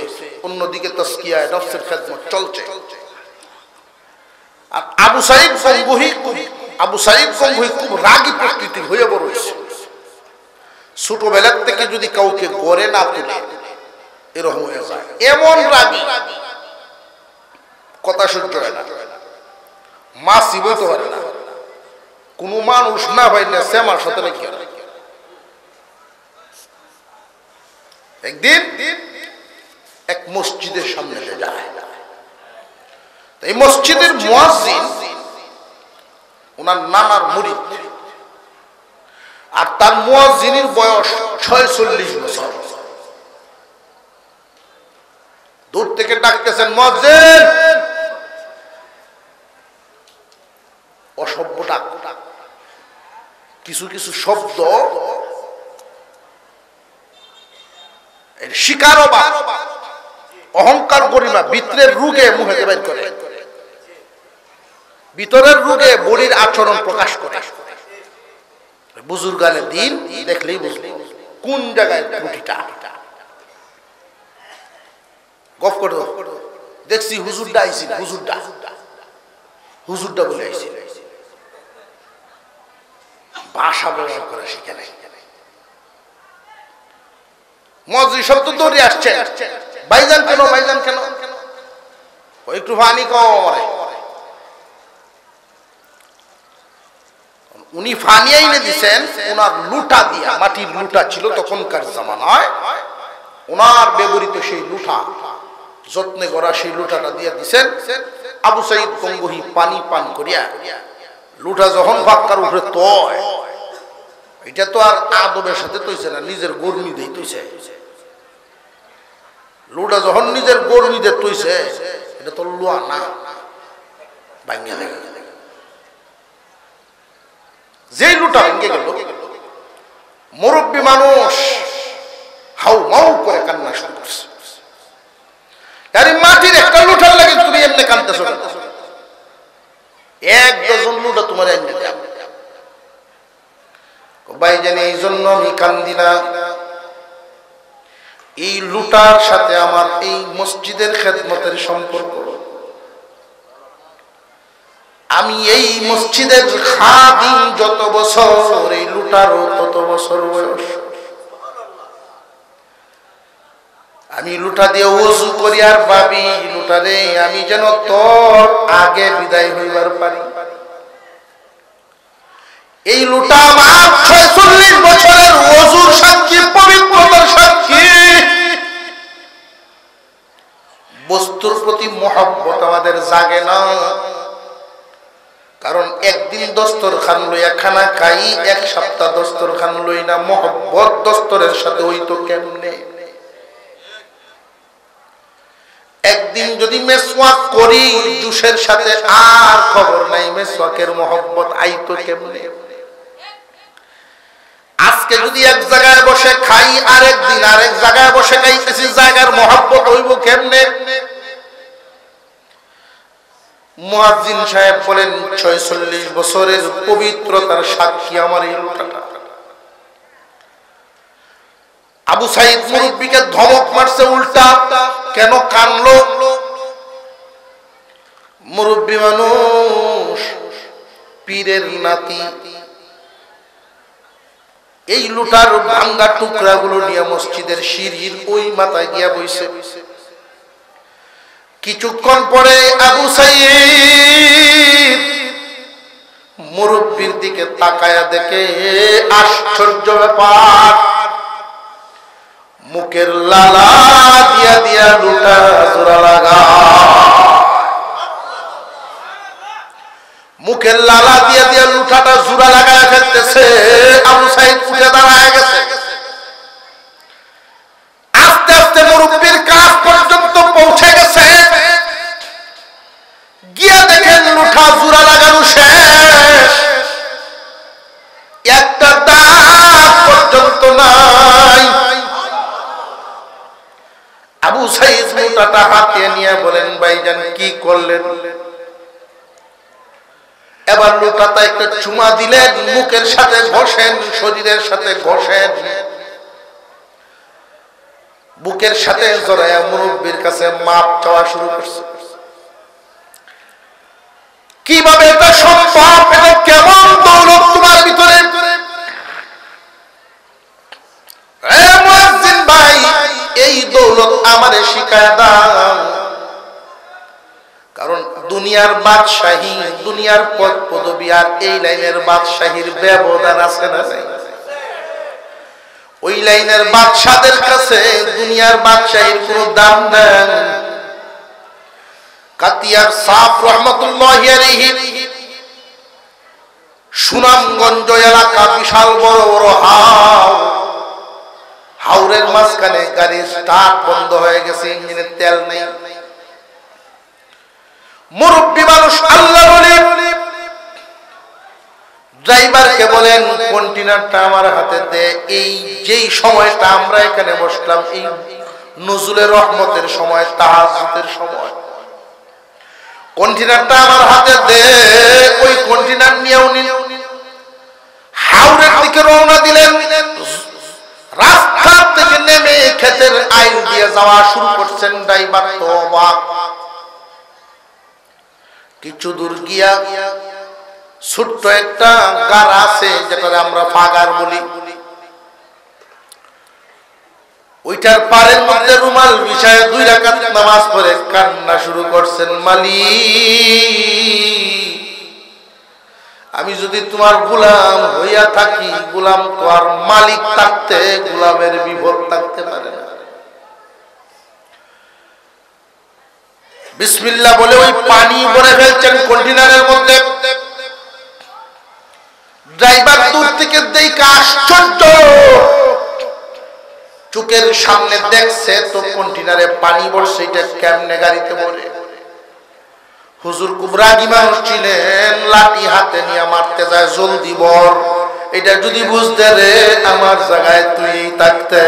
অন্যদিকে তাসকিয়ায়ে নফসের খেদমত চলছে। আর আবু সাঈদ গঙ্গুহি খুব রাগী প্রকৃতির হয়ে বড় হয়েছে। ছোটবেলার থেকে যদি কাউকে গড়ে না তুলে এরকম হয়ে যায়, এমন রাগী, কথা সহ্য হয় না, মা চিবইতে পারে না, কোন মানুষ না হয় না সে আমার সাথে রেখে। একদিন এক মসজিদের সামনে যায়, এই মসজিদের মুয়াজ্জিন ওনার নানার মুরিদ, আর তার মুয়াজ্জিনের বয়স 46 বছর। দূর থেকে ডাকতেছেন, মুয়াজ্জিন, অসভ্য ডাক, কিছু কিছু শব্দ শিকার অহংকার গরিমা ভিতরের রোগে মুখে বের করে, ভিতরের রোগে বলির আচরণ প্রকাশ করে। বুজুর্গানের দিন দেখলেই বুঝলি কোন জায়গায় ত্রুটিটা। গফ করে দেখছি হুজুরটা আইছি, হুজুরটা বলে আইছি, ভাষা ব্যবহার করে সেখানে মজরি শব্দ দৌড়ে আসছে, ভাইজান কেন, ভাইজান কেন, একটু পানি কম। উনি পানি এনে দিচ্ছেন ওনার লুটা দিয়া, মাটির লুটা ছিল তখনকার জামানায়, ওনার ব্যবহৃত সেই লুটা, যত্নে গড়া সেই লুটাটা দিয়ে দিচ্ছেন। আবু সাঈদ গঙ্গুহি পানি পান করিয়া লুটা যখন ভাক্কার উঠে তয়, এটা তো আর আদবের সাথে তৈছে না, নিজের গর্মি দিয়ে তৈছে। লুটা যখন নিজের গর্মি দিয়ে তৈছে, এটা তো লোয়া না, ভাঙিয়া লেগে যেই লুটা ভেঙে গেল, মুরব্বী মানুষ হাউ মাউ করে কান্না শুরু করছে। আরে মাটির একটা লুটার লাগে তুমি এমনি কাঁদতেছো কেন? এক ডজন লুটা তোমার এমনি দাও। ভাইজান, এই জন্য আমি কান্দি না, এই লুটার সাথে আমার এই মসজিদের খেদমতের সম্পর্ক। আমি এই মসজিদের খাদিম যত বছর, এই লুটারও তত বছর বয়স। আমি লুটা দিয়ে ওযু করি আর ভাবি, লুটারে আমি যেন তোর আগে বিদায় হইবার পারি। এই লুটা আমার 46 বছরের ওযুর সাক্ষী, পবিত্রতার সাক্ষী। বস্তুর প্রতি মহব্বত আমাদের জাগে না, কারণ একদিন দস্তরখান লইয়া খানা খাই, এক সপ্তাহ দস্তরখান লই না। মহব্বত দস্তরের সাথে হইতো কেমনে? একদিন যদি মেসওয়াক করি জুসের সাথে, আর খবর নাই মেসওয়াকের মহব্বত আইতো কেমনে? আজকে যদি এক জায়গায় বসে খাই, আরেক দিন আরেক জায়গায় বসে খাইতেছি, জায়গার মহব্বত হইব কেমনে? মুয়াজ্জিন সাহেব বলেন 46 বছরের পবিত্রতার সাক্ষী আমার এই লুটাটা। আবু সাইদ মুরব্বিকে ধমক মারছে উল্টা, কেন কানলো? মুরব্বী মানুষ, পীরের নাতি, এই লুটার ভাঙ্গা টুকরা গুলো নিয়ে মসজিদের সিঁড়ির ওই মাথায় গিয়া বইছে। কিছুক্ষণ পরে আবু সাইদ মুরব্বীর দিকে তাকায়া দেখে আশ্চর্য ব্যাপার, মুখের লালা দিয়া দিয়া লুটা জোড়া লাগা, মুখের লালা দিয়া দিয়া লুটাটা জোড়া লাগায় ফেলতেছে। আবু সাইদ উঠে দাঁড়ায় গেছে। আস্তে আস্তে মুরব্বীর কাছ পর্যন্ত পৌঁছে গেছে, গিয়া দেখেন লুটা জোড়া লাগানো শেষ, একটা দাগ পর্যন্ত নাই। আবু সাইদ লুটাটা হাতে নিয়ে বলেন, ভাইজান কি করলেন? এবার লুটাটা একটা চুমা দিলেন, মুখের সাথে ঘষেন, শরীরের সাথে ঘষেন, বুকের সাথে জড়ায়া মুরব্বীর কাছে মাপ চাওয়া শুরু করছে। কিভাবে এটা সম্ভব? এটা কেমন দৌলত তোমার ভিতরে? মুয়াজ্জিন ভাই, এই দৌলত আমারে শিখায় দাও, কারণ দুনিয়ার বাদশাহী, দুনিয়ার পদ পদবী আর এই লাইনের বাদশাহীর ব্যবধান আছে না? ওই লাইনের বাদশাদের কাছে দুনিয়ার বাদশাহীর কোনো দাম নেই। কাতিয়ার সাফ রহমতুল্লাহি আলাইহি, সুনামগঞ্জ এলাকা, বিশাল বড় বড় হাওরের মাঝখানে গাড়ির স্টার্ট বন্ধ হয়ে গেছে, ইঞ্জিনের তেল নেই। মুরব্বী মানুষ, আল্লাহর ওলি, ড্রাইভারকে বলেন কন্টেনারটা আমার হাতে দে। এই যেই সময়টা আমরা এখানে বসলাম, এই নজরুলের রহমতের সময়, তাহাজ্জুদের সময়, কন্টেনারটা আমার হাতে দে। ওই কন্টেনার নিয়ে উনি হাওরের দিকে রওনা দিলেন। রাস্তা থেকে নেমে ক্ষেতের আইল দিয়ে যাওয়া শুরু করছেন। ড্রাইভার তো অবাক। কিছু দূর গিয়া ছোট্ট একটা গাড়া আছে, যেটা আমরা ফাগার বলি, ওইটার পারের মধ্যে রুমাল বিছায় 2 রাকাত নামাজ পড়ে কান্না শুরু করছেন। মালিক, আমি যদি তোমার গোলাম হইয়া থাকি, গোলাম তো আর মালিক থাকতে গোলামের বিপদ থাকতে পারে না। বিসমিল্লাহ বলে ওই পানি ভরে ফেলছেন কন্টেনারের মধ্যে। ড্রাইভার দূর থেকে দেখে আশ্চর্য, চোখের সামনে দেখছে তো কন্টেনারে পানি ভরছে, এটা কেমনে গাড়িতে ভরে? হুজুর খুব রাগী মানুষ ছিলেন, লাঠি হাতে নিয়ে মারতে যায়, জলদি বল। এটা যদি বুঝতে রে আমার জায়গায় তুই থাকতে।